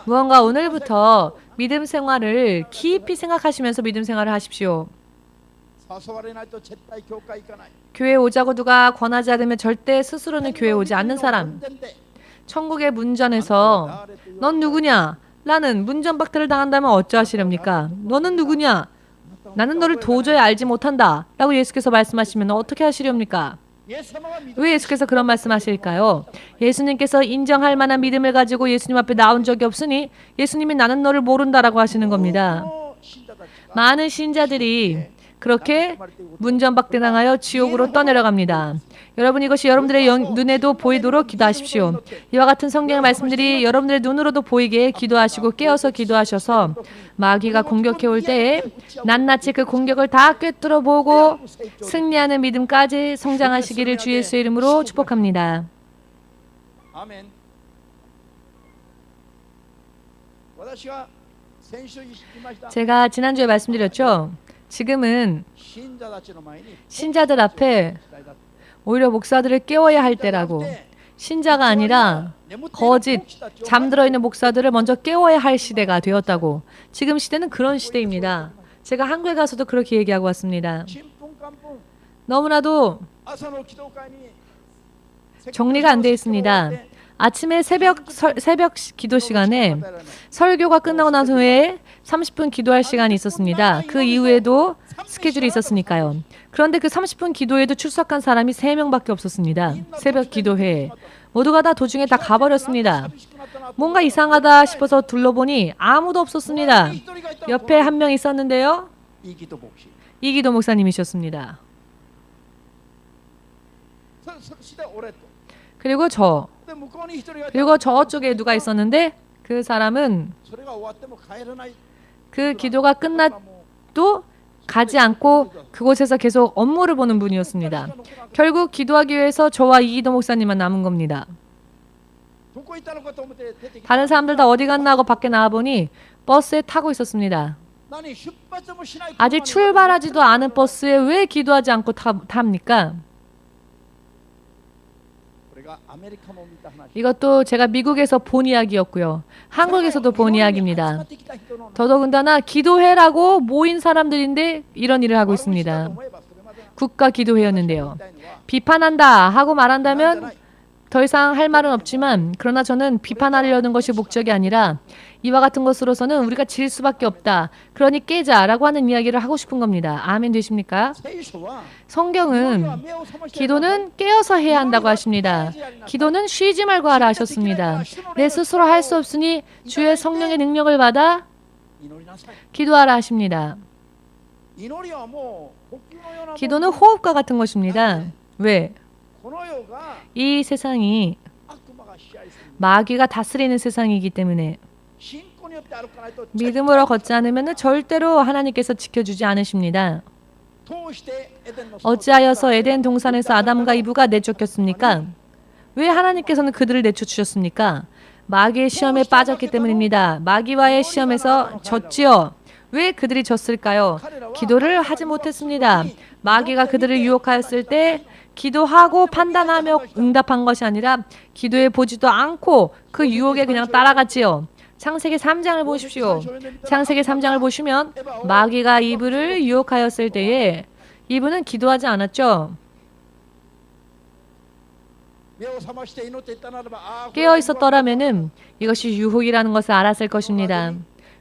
무언가 오늘부터 믿음 생활을 깊이 생각하시면서 믿음 생활을 하십시오. 교회에 오자고 누가 권하지 않으면 절대 스스로는 교회에 오지 않는 사람. 천국의 문전에서 넌 누구냐? 나는 문전박대를 당한다면 어찌하시렵니까? 너는 누구냐? 나는 너를 도저히 알지 못한다 라고 예수께서 말씀하시면 어떻게 하시렵니까? 왜 예수께서 그런 말씀하실까요? 예수님께서 인정할 만한 믿음을 가지고 예수님 앞에 나온 적이 없으니 예수님이 나는 너를 모른다라고 하시는 겁니다. 많은 신자들이 그렇게 문전박대당하여 지옥으로 떠내려갑니다. 여러분, 이것이 여러분들의 눈에도 보이도록 기도하십시오. 이와 같은 성경의 말씀들이 여러분들의 눈으로도 보이게 기도하시고 깨어서 기도하셔서 마귀가 공격해 올 때에 낱낱이 그 공격을 다 꿰뚫어 보고 승리하는 믿음까지 성장하시기를 주 예수의 이름으로 축복합니다. 아멘. 제가 지난주에 말씀드렸죠. 지금은 신자들 앞에 오히려 목사들을 깨워야 할 때라고, 신자가 아니라 거짓 잠들어 있는 목사들을 먼저 깨워야 할 시대가 되었다고. 지금 시대는 그런 시대입니다. 제가 한국에 가서도 그렇게 얘기하고 왔습니다. 너무나도 정리가 안 되어 있습니다. 아침에 새벽 기도 시간에 설교가 끝나고 난 후에 30분 기도할 시간이 있었습니다. 그 이후에도 스케줄이 있었으니까요. 그런데 그 30분 기도에도 출석한 사람이 3명밖에 없었습니다. 새벽 기도회에. 모두가 다 도중에 다 가버렸습니다. 뭔가 이상하다 싶어서 둘러보니 아무도 없었습니다. 옆에 한 명 있었는데요. 이기도 목사님이셨습니다. 그리고 그리고 저쪽에 누가 있었는데 그 사람은 그 기도가 끝나도 가지 않고 그곳에서 계속 업무를 보는 분이었습니다. 결국 기도하기 위해서 저와 이기도 목사님만 남은 겁니다. 다른 사람들 다 어디 갔나 하고 밖에 나와보니 버스에 타고 있었습니다. 아직 출발하지도 않은 버스에 왜 기도하지 않고 탑니까? 이것도 제가 미국에서 본 이야기였고요. 한국에서도 본 이야기입니다. 더더군다나 기도회라고 모인 사람들인데 이런 일을 하고 있습니다. 국가 기도회였는데요. 비판한다 하고 말한다면 더 이상 할 말은 없지만, 그러나 저는 비판하려는 것이 목적이 아니라 이와 같은 것으로서는 우리가 질 수밖에 없다. 그러니 깨자라고 하는 이야기를 하고 싶은 겁니다. 아멘 되십니까? 성경은 기도는 깨어서 해야 한다고 하십니다. 기도는 쉬지 말고 하라 하셨습니다. 내 스스로 할 수 없으니 주의 성령의 능력을 받아 기도하라 하십니다. 기도는 호흡과 같은 것입니다. 왜? 이 세상이 마귀가 다스리는 세상이기 때문에 믿음으로 걷지 않으면 절대로 하나님께서 지켜주지 않으십니다. 어찌하여서 에덴 동산에서 아담과 이브가 내쫓겼습니까? 왜 하나님께서는 그들을 내쫓으셨습니까? 마귀의 시험에 빠졌기 때문입니다. 마귀와의 시험에서 졌지요. 왜 그들이 졌을까요? 기도를 하지 못했습니다. 마귀가 그들을 유혹하였을 때 기도하고 판단하며 응답한 것이 아니라 기도해 보지도 않고 그 유혹에 그냥 따라갔지요. 창세기 3장을 보십시오. 창세기 3장을 보시면 마귀가 이브를 유혹하였을 때에 이브는 기도하지 않았죠. 깨어 있었더라면은 이것이 유혹이라는 것을 알았을 것입니다.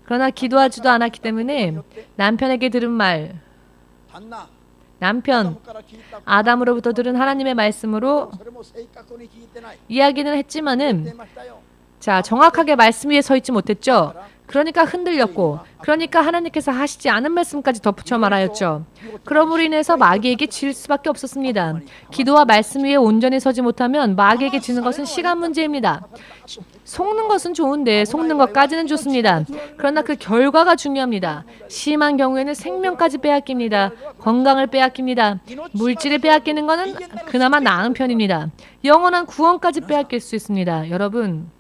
그러나 기도하지도 않았기 때문에 남편에게 들은 말, 남편 아담으로부터 들은 하나님의 말씀으로 이야기는 했지만은 자, 정확하게 말씀 위에 서 있지 못했죠. 그러니까 흔들렸고, 그러니까 하나님께서 하시지 않은 말씀까지 덧붙여 말하였죠. 그러므로 인해서 마귀에게 질 수밖에 없었습니다. 기도와 말씀 위에 온전히 서지 못하면 마귀에게 지는 것은 시간 문제입니다. 속는 것은 좋은데 속는 것까지는 좋습니다. 그러나 그 결과가 중요합니다. 심한 경우에는 생명까지 빼앗깁니다. 건강을 빼앗깁니다. 물질을 빼앗기는 것은 그나마 나은 편입니다. 영원한 구원까지 빼앗길 수 있습니다. 여러분,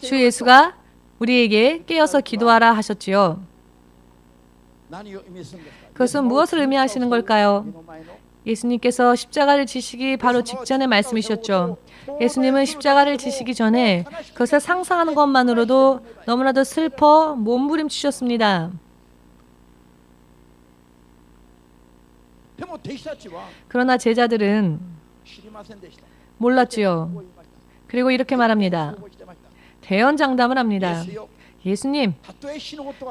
주 예수가 우리에게 깨어서 기도하라 하셨지요. 그것은 무엇을 의미하시는 걸까요? 예수님께서 십자가를 지시기 바로 직전의 말씀이셨죠. 예수님은 십자가를 지시기 전에 그것을 상상하는 것만으로도 너무나도 슬퍼 몸부림치셨습니다. 그러나 제자들은 몰랐지요. 그리고 이렇게 말합니다. 대연장담을 합니다. 예수님,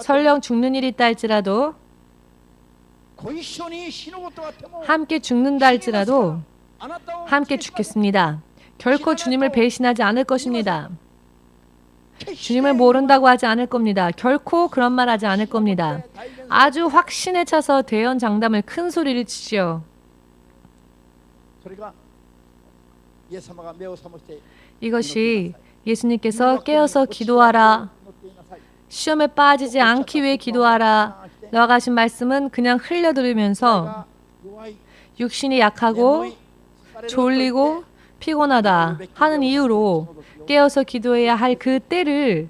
설령 죽는 일이 있다 할지라도 함께 죽는다 할지라도 함께 죽겠습니다. 결코 주님을 배신하지 않을 것입니다. 주님을 모른다고 하지 않을 겁니다. 결코 그런 말 하지 않을 겁니다. 아주 확신에 차서 대연장담을 큰 소리를 치지요. 이것이 예수님께서 깨어서 기도하라, 시험에 빠지지 않기 위해 기도하라 라고 하신 말씀은 그냥 흘려들으면서 육신이 약하고 졸리고 피곤하다 하는 이유로 깨어서 기도해야 할 그 때를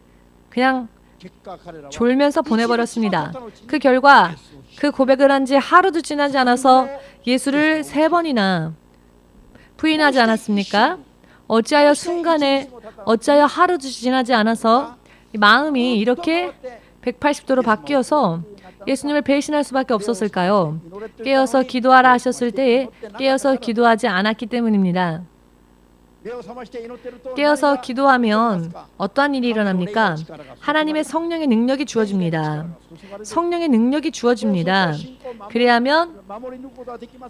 그냥 졸면서 보내버렸습니다. 그 결과 그 고백을 한 지 하루도 지나지 않아서 예수를 3번이나 부인하지 않았습니까? 어찌하여 순간에, 어찌하여 하루도 지나지 않아서 마음이 이렇게 180도로 바뀌어서 예수님을 배신할 수밖에 없었을까요? 깨어서 기도하라 하셨을 때에 깨어서 기도하지 않았기 때문입니다. 깨어서 기도하면 어떠한 일이 일어납니까? 하나님의 성령의 능력이 주어집니다. 성령의 능력이 주어집니다. 그래야만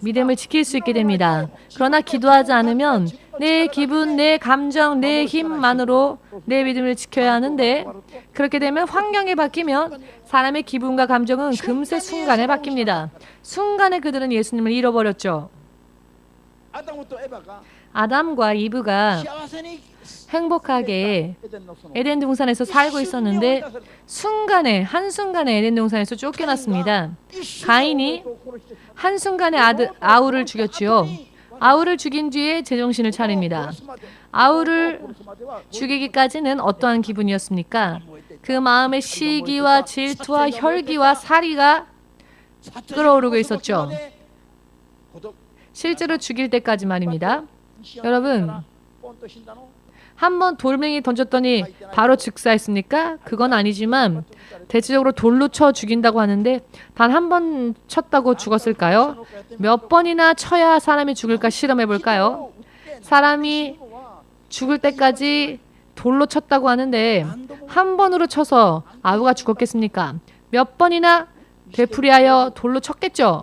믿음을 지킬 수 있게 됩니다. 그러나 기도하지 않으면 내 기분, 내 감정, 내 힘만으로 내 믿음을 지켜야 하는데 그렇게 되면 환경이 바뀌면 사람의 기분과 감정은 금세 순간에 바뀝니다. 순간에 그들은 예수님을 잃어버렸죠. 아담과 이브가 행복하게 에덴 동산에서 살고 있었는데 한순간에 에덴 동산에서 쫓겨났습니다. 가인이 한순간에 아울을 죽였지요. 아울을 죽인 뒤에 제정신을 차립니다. 아울을 죽이기까지는 어떠한 기분이었습니까? 그 마음에 시기와 질투와 혈기와 사리가 끓어오르고 있었죠. 실제로 죽일 때까지 말입니다. 여러분, 한번 돌멩이 던졌더니 바로 즉사했습니까? 그건 아니지만 대체적으로 돌로 쳐 죽인다고 하는데 단 한 번 쳤다고 죽었을까요? 몇 번이나 쳐야 사람이 죽을까 실험해 볼까요? 사람이 죽을 때까지 돌로 쳤다고 하는데 한 번으로 쳐서 아우가 죽었겠습니까? 몇 번이나 되풀이하여 돌로 쳤겠죠?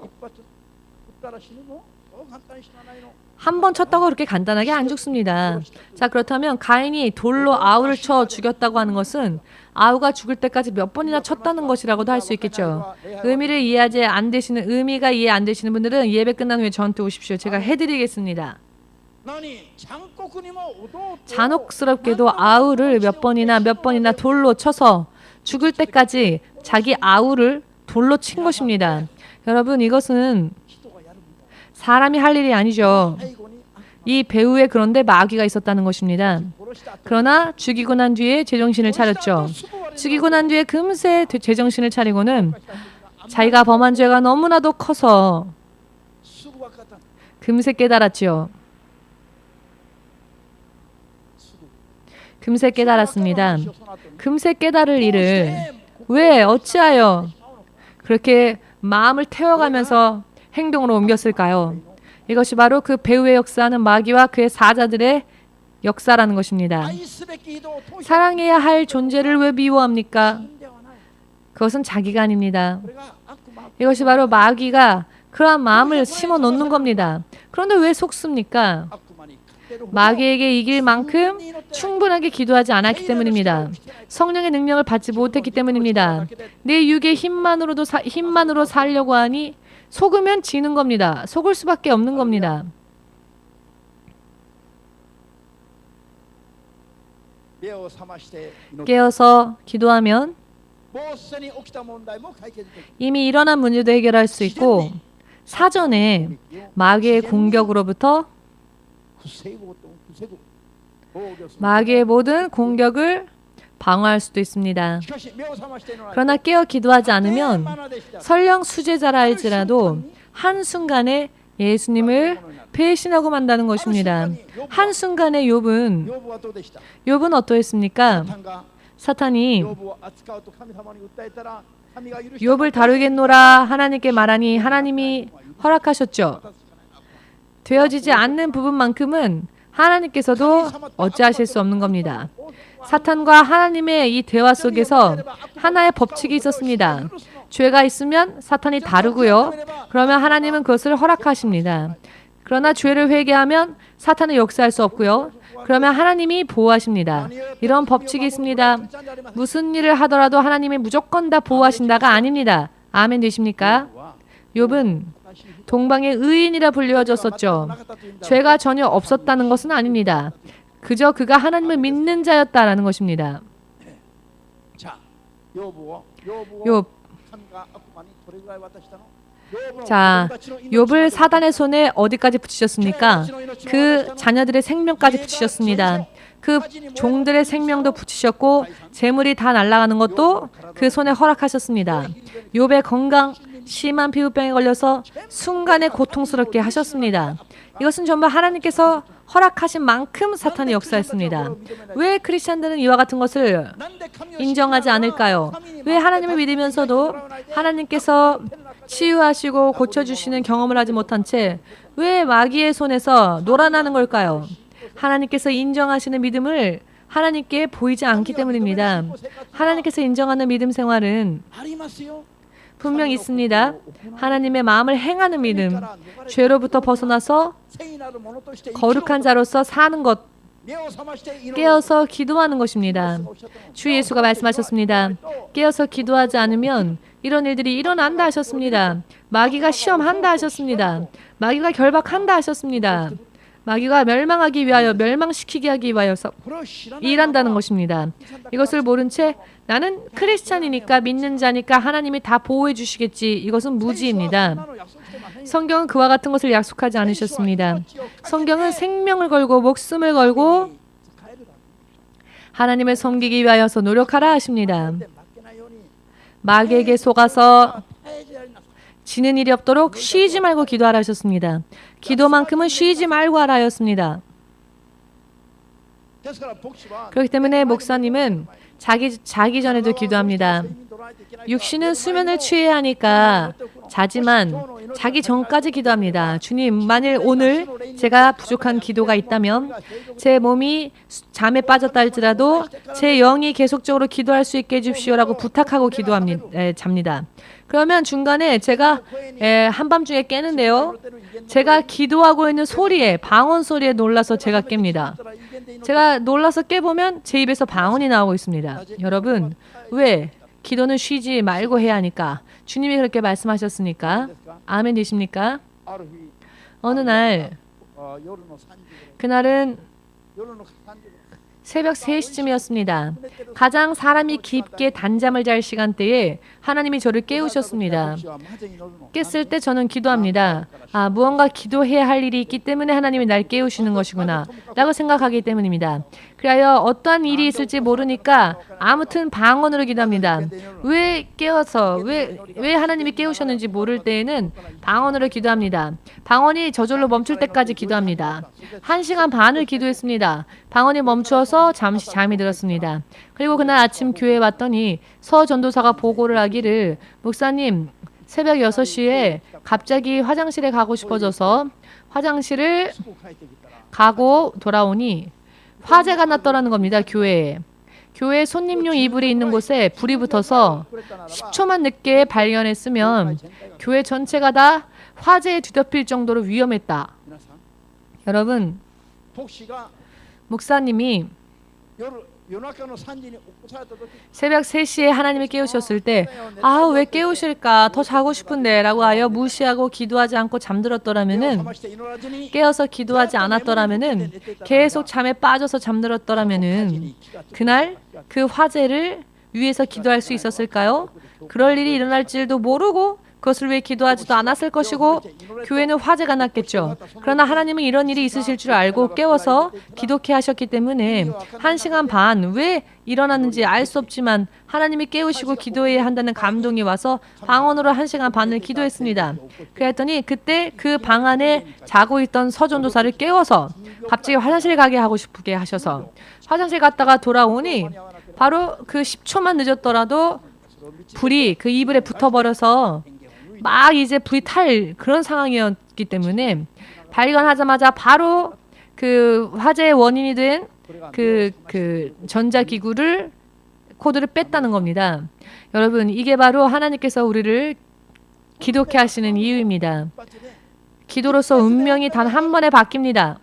한 번 쳤다고 그렇게 간단하게 안 죽습니다. 자, 그렇다면 가인이 돌로 아우를 쳐 죽였다고 하는 것은 아우가 죽을 때까지 몇 번이나 쳤다는 것이라고도 할 수 있겠죠. 의미가 이해 안 되시는 분들은 예배 끝난 후에 저한테 오십시오. 제가 해드리겠습니다. 잔혹스럽게도 아우를 몇 번이나 돌로 쳐서 죽을 때까지 자기 아우를 돌로 친 것입니다. 여러분, 이것은 사람이 할 일이 아니죠. 이 배후에 그런데 마귀가 있었다는 것입니다. 그러나 죽이고 난 뒤에 제정신을 차렸죠. 죽이고 난 뒤에 금세 제정신을 차리고는 자기가 범한 죄가 너무나도 커서 금세 깨달았지요. 금세 깨달았습니다. 금세 깨달을 일을 왜 어찌하여 그렇게 마음을 태워가면서 행동으로 옮겼을까요? 이것이 바로 그 배후의 역사는 마귀와 그의 사자들의 역사라는 것입니다. 사랑해야 할 존재를 왜 미워합니까? 그것은 자기가 아닙니다. 이것이 바로 마귀가 그러한 마음을 심어 놓는 겁니다. 그런데 왜 속습니까? 마귀에게 이길 만큼 충분하게 기도하지 않았기 때문입니다. 성령의 능력을 받지 못했기 때문입니다. 내 육의 힘만으로 살려고 하니 속으면 지는 겁니다. 속을 수밖에 없는 겁니다. 깨어서 기도하면 이미 일어난 문제도 해결할 수 있고 사전에 마귀의 공격으로부터 마귀의 모든 공격을 방어할 수도 있습니다. 그러나 깨어 기도하지 않으면 설령 수제자라 할지라도 한순간에 예수님을 배신하고 만다는 것입니다. 한순간에 욥은 어떠했습니까? 사탄이 욥을 다루겠노라 하나님께 말하니 하나님이 허락하셨죠. 되어지지 않는 부분만큼은 하나님께서도 어찌하실 수 없는 겁니다. 사탄과 하나님의 이 대화 속에서 하나의 법칙이 있었습니다. 죄가 있으면 사탄이 다루고요. 그러면 하나님은 그것을 허락하십니다. 그러나 죄를 회개하면 사탄은 역사할 수 없고요. 그러면 하나님이 보호하십니다. 이런 법칙이 있습니다. 무슨 일을 하더라도 하나님이 무조건 다 보호하신다가 아닙니다. 아멘 되십니까? 욥은 동방의 의인이라 불리워졌었죠. 죄가 전혀 없었다는 것은 아닙니다. 그저 그가 하나님을 믿는 자였다라는 것입니다. 욥. 자, 욥을 사단의 손에 어디까지 붙이셨습니까? 그 자녀들의 생명까지 붙이셨습니다. 그 종들의 생명도 붙이셨고 재물이 다 날아가는 것도 그 손에 허락하셨습니다. 욥의 건강, 심한 피부병에 걸려서 순간에 고통스럽게 하셨습니다. 이것은 전부 하나님께서 허락하신 만큼 사탄이 역사했습니다. 왜 크리스찬들은 이와 같은 것을 인정하지 않을까요? 왜 하나님을 믿으면서도 하나님께서 치유하시고 고쳐주시는 경험을 하지 못한 채 왜 마귀의 손에서 놀아나는 걸까요? 하나님께서 인정하시는 믿음을 하나님께 보이지 않기 때문입니다. 하나님께서 인정하는 믿음 생활은 분명 있습니다. 하나님의 마음을 행하는 믿음, 죄로부터 벗어나서 거룩한 자로서 사는 것, 깨어서 기도하는 것입니다. 주 예수가 말씀하셨습니다. 깨어서 기도하지 않으면 이런 일들이 일어난다 하셨습니다. 마귀가 시험한다 하셨습니다. 마귀가 결박한다 하셨습니다. 마귀가 멸망하기 위하여, 멸망시키게 하기 위하여서 일한다는 것입니다. 이것을 모른 채 나는 크리스찬이니까 믿는 자니까 하나님이 다 보호해 주시겠지. 이것은 무지입니다. 성경은 그와 같은 것을 약속하지 않으셨습니다. 성경은 생명을 걸고 목숨을 걸고 하나님을 섬기기 위하여서 노력하라 하십니다. 마귀에게 속아서 지는 일이 없도록 쉬지 말고 기도하라 하셨습니다. 기도만큼은 쉬지 말고 하라 하였습니다. 그렇기 때문에 목사님은 자기 전에도 기도합니다. 육신은 수면을 취해야 하니까 자지만 자기 전까지 기도합니다. 주님, 만일 오늘 제가 부족한 기도가 있다면 제 몸이 잠에 빠졌다 할지라도 제 영이 계속적으로 기도할 수 있게 해주십시오라고 부탁하고 잡니다. 그러면 중간에 제가 한밤중에 깨는데요. 제가 기도하고 있는 소리에, 방언 소리에 놀라서 제가 깹니다. 제가 놀라서 깨보면 제 입에서 방언이 나오고 있습니다. 여러분, 왜? 기도는 쉬지 말고 해야 하니까. 주님이 그렇게 말씀하셨으니까. 아멘 되십니까? 어느 날, 그날은 새벽 3시쯤이었습니다. 가장 사람이 깊게 단잠을 잘 시간대에 하나님이 저를 깨우셨습니다. 깼을 때 저는 기도합니다. 아, 무언가 기도해야 할 일이 있기 때문에 하나님이 날 깨우시는 것이구나 라고 생각하기 때문입니다. 그리하여 어떠한 일이 있을지 모르니까 아무튼 방언으로 기도합니다. 왜 깨워서 왜 하나님이 깨우셨는지 모를 때에는 방언으로 기도합니다. 방언이 저절로 멈출 때까지 기도합니다. 1시간 반을 기도했습니다. 방언이 멈추어서 잠시 잠이 들었습니다. 그리고 그날 아침 교회에 왔더니 서 전도사가 보고를 하기를 목사님 새벽 6시에 갑자기 화장실에 가고 싶어져서 화장실을 가고 돌아오니 화재가 났더라는 겁니다. 교회에. 교회 손님용 이불이 있는 곳에 불이 붙어서 10초만 늦게 발견했으면 교회 전체가 다 화재에 뒤덮일 정도로 위험했다. 여러분, 목사님이 새벽 3시에 하나님이 깨우셨을 때 왜 깨우실까? 더 자고 싶은데 라고 하여 무시하고 기도하지 않고 잠들었더라면은 깨어서 기도하지 않았더라면은 계속 잠에 빠져서 잠들었더라면은 그날 그 화재를 위해서 기도할 수 있었을까요? 그럴 일이 일어날 줄도 모르고 그것을 위해 기도하지도 않았을 것이고 교회는 화재가 났겠죠. 그러나 하나님은 이런 일이 있으실 줄 알고 깨워서 기도케 하셨기 때문에 1시간 반 왜 일어났는지 알 수 없지만 하나님이 깨우시고 기도해야 한다는 감동이 와서 방언으로 1시간 반을 기도했습니다. 그랬더니 그때 그 방 안에 자고 있던 서전도사를 깨워서 갑자기 화장실 가게 하고 싶게 하셔서 화장실 갔다가 돌아오니 바로 그 10초만 늦었더라도 불이 그 이불에 붙어버려서 막 이제 불이 탈 그런 상황이었기 때문에 발견하자마자 바로 그 화재의 원인이 된 그 전자기구를 코드를 뺐다는 겁니다. 여러분, 이게 바로 하나님께서 우리를 기도케 하시는 이유입니다. 기도로서 운명이 단 한 번에 바뀝니다.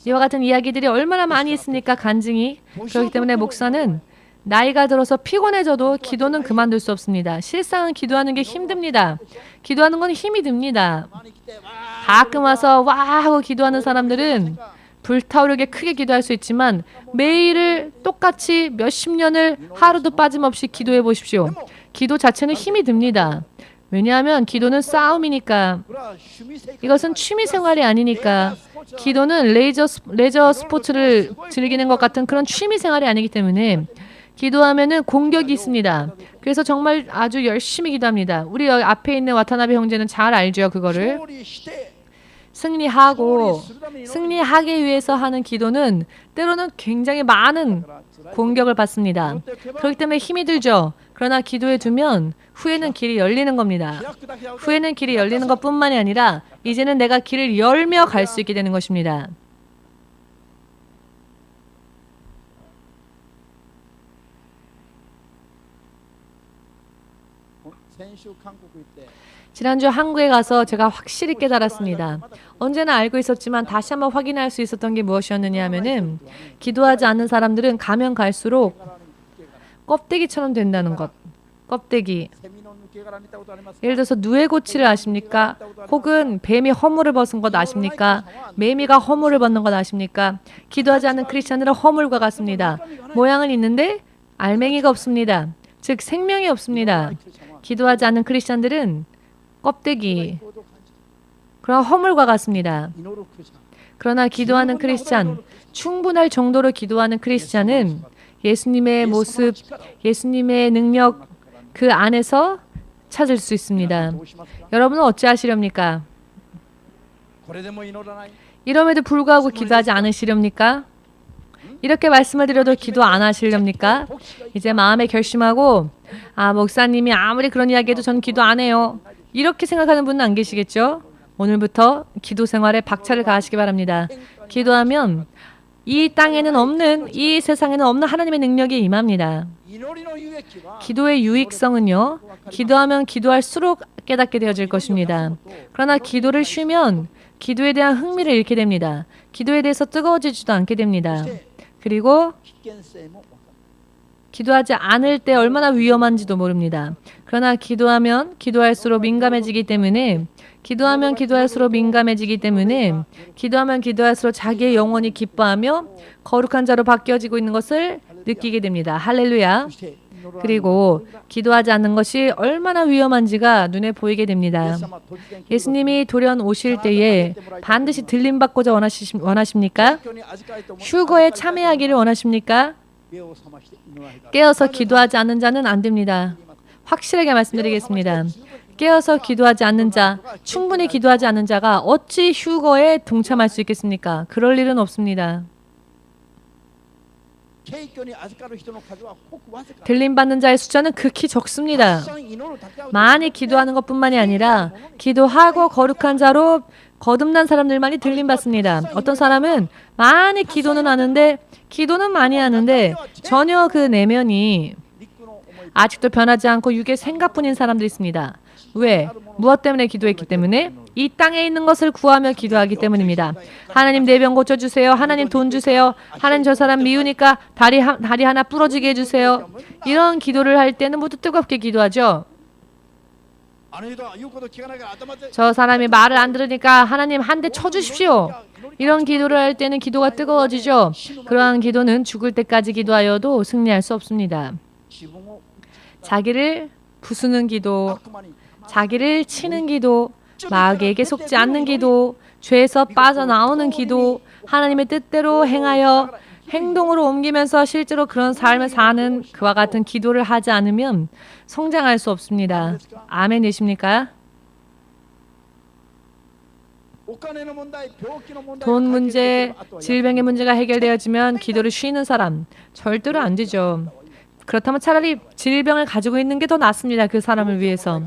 이와 같은 이야기들이 얼마나 많이 있습니까? 간증이. 그렇기 때문에 목사는 나이가 들어서 피곤해져도 기도는 그만둘 수 없습니다. 실상은 기도하는 게 힘듭니다. 기도하는 건 힘이 듭니다. 가끔 와서 와 하고 기도하는 사람들은 불타오르게 크게 기도할 수 있지만 매일을 똑같이 몇십 년을 하루도 빠짐없이 기도해 보십시오. 기도 자체는 힘이 듭니다. 왜냐하면 기도는 싸움이니까. 이것은 취미 생활이 아니니까. 기도는 레저 스포츠를 즐기는 것 같은 그런 취미 생활이 아니기 때문에 기도하면은 공격이 있습니다. 그래서 정말 아주 열심히 기도합니다. 우리 여기 앞에 있는 와타나베 형제는 잘 알죠, 그거를. 승리하기 위해서 하는 기도는 때로는 굉장히 많은 공격을 받습니다. 그렇기 때문에 힘이 들죠. 그러나 기도해 두면 후에는 길이 열리는 겁니다. 후에는 길이 열리는 것뿐만이 아니라 이제는 내가 길을 열며 갈 수 있게 되는 것입니다. 지난주 한국에 가서 제가 확실히 깨달았습니다. 언제나 알고 있었지만 다시 한번 확인할 수 있었던 게 무엇이었느냐 하면은 기도하지 않는 사람들은 가면 갈수록 껍데기처럼 된다는 것. 껍데기. 예를 들어서 누에고치를 아십니까? 혹은 뱀이 허물을 벗은 것 아십니까? 매미가 허물을 벗는 것 아십니까? 기도하지 않는 크리스찬들은 허물과 같습니다. 모양은 있는데 알맹이가 없습니다. 즉 생명이 없습니다. 기도하지 않는 크리스찬들은 껍데기, 그런 허물과 같습니다. 그러나 기도하는 크리스찬, 충분할 정도로 기도하는 크리스찬은 예수님의 모습, 예수님의 능력 그 안에서 찾을 수 있습니다. 여러분은 어찌하시렵니까? 이럼에도 불구하고 기도하지 않으시렵니까? 이렇게 말씀을 드려도 기도 안 하시렵니까? 이제 마음에 결심하고 목사님이 아무리 그런 이야기해도 저는 기도 안 해요. 이렇게 생각하는 분은 안 계시겠죠? 오늘부터 기도 생활에 박차를 가하시기 바랍니다. 기도하면 이 땅에는 없는, 이 세상에는 없는 하나님의 능력이 임합니다. 기도의 유익성은요, 기도하면 기도할수록 깨닫게 되어질 것입니다. 그러나 기도를 쉬면 기도에 대한 흥미를 잃게 됩니다. 기도에 대해서 뜨거워지지도 않게 됩니다. 그리고 기도하지 않을 때 얼마나 위험한지도 모릅니다. 그러나 기도하면 기도할수록 민감해지기 때문에 기도하면 기도할수록 자기의 영혼이 기뻐하며 거룩한 자로 바뀌어지고 있는 것을 느끼게 됩니다. 할렐루야. 그리고 기도하지 않는 것이 얼마나 위험한지가 눈에 보이게 됩니다. 예수님이 돌연 오실 때에 반드시 들림받고자 원하십니까? 휴거에 참여하기를 원하십니까? 깨어서 기도하지 않는 자는 안 됩니다. 확실하게 말씀드리겠습니다. 깨어서 기도하지 않는 자, 충분히 기도하지 않는 자가 어찌 휴거에 동참할 수 있겠습니까? 그럴 일은 없습니다. 들림받는 자의 숫자는 극히 적습니다. 많이 기도하는 것뿐만이 아니라 기도하고 거룩한 자로 거듭난 사람들만이 들림받습니다. 어떤 사람은 많이 기도는 하는데 기도는 많이 하는데 전혀 그 내면이 아직도 변하지 않고 육의 생각뿐인 사람들이 있습니다. 왜? 무엇 때문에 기도했기 때문에? 이 땅에 있는 것을 구하며 기도하기 때문입니다. 하나님 내 병 고쳐주세요. 하나님 돈 주세요. 하나님 저 사람 미우니까 다리 하나 부러지게 해주세요. 이런 기도를 할 때는 모두 뜨겁게 기도하죠. 저 사람이 말을 안 들으니까 하나님 한 대 쳐주십시오. 이런 기도를 할 때는 기도가 뜨거워지죠. 그러한 기도는 죽을 때까지 기도하여도 승리할 수 없습니다. 자기를 부수는 기도, 자기를 치는 기도, 마귀에게 속지 않는 기도, 죄에서 빠져나오는 기도, 하나님의 뜻대로 행하여 행동으로 옮기면서 실제로 그런 삶을 사는 그와 같은 기도를 하지 않으면 성장할 수 없습니다. 아멘이십니까? 돈 문제, 질병의 문제가 해결되어지면 기도를 쉬는 사람 절대로 안 되죠. 그렇다면 차라리 질병을 가지고 있는 게 더 낫습니다. 그 사람을 위해서.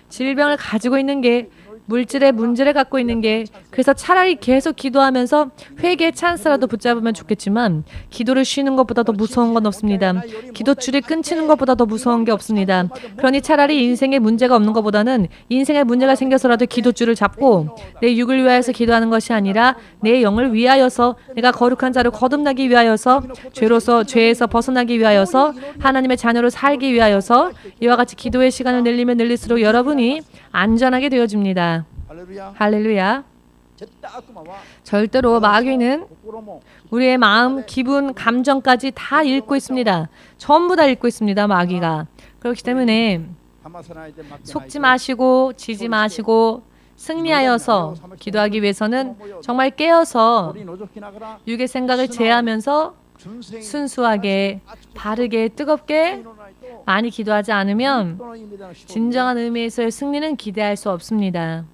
질병을 가지고 있는 게 물질의 문제를 갖고 있는 게 그래서 차라리 계속 기도하면서 회개의 찬스라도 붙잡으면 좋겠지만 기도를 쉬는 것보다 더 무서운 건 없습니다. 기도줄이 끊치는 것보다 더 무서운 게 없습니다. 그러니 차라리 인생에 문제가 없는 것보다는 인생에 문제가 생겨서라도 기도줄을 잡고 내 육을 위하여서 기도하는 것이 아니라 내 영을 위하여서 내가 거룩한 자로 거듭나기 위하여서 죄에서 벗어나기 위하여서 하나님의 자녀로 살기 위하여서 이와 같이 기도의 시간을 늘리면 늘릴수록 여러분이 안전하게 되어집니다. 할렐루야. 절대로 마귀는 우리의 마음, 기분, 감정까지 다 읽고 있습니다. 전부 다 읽고 있습니다. 마귀가. 그렇기 때문에 속지 마시고 지지 마시고 승리하여서 기도하기 위해서는 정말 깨어서 육의 생각을 제하면서 순수하게, 바르게, 뜨겁게 많이 기도하지 않으면 진정한 의미에서의 승리는 기대할 수 없습니다.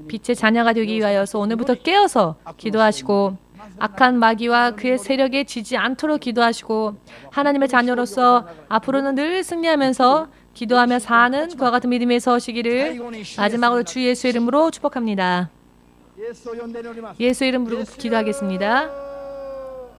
빛의 자녀가 되기 위하여서 오늘부터 깨어서 기도하시고 악한 마귀와 그의 세력에 지지 않도록 기도하시고 하나님의 자녀로서 앞으로는 늘 승리하면서 기도하며 사는 그와 같은 믿음에 서시기를 마지막으로 주 예수의 이름으로 축복합니다. 예수 이름 부르고 기도하겠습니다.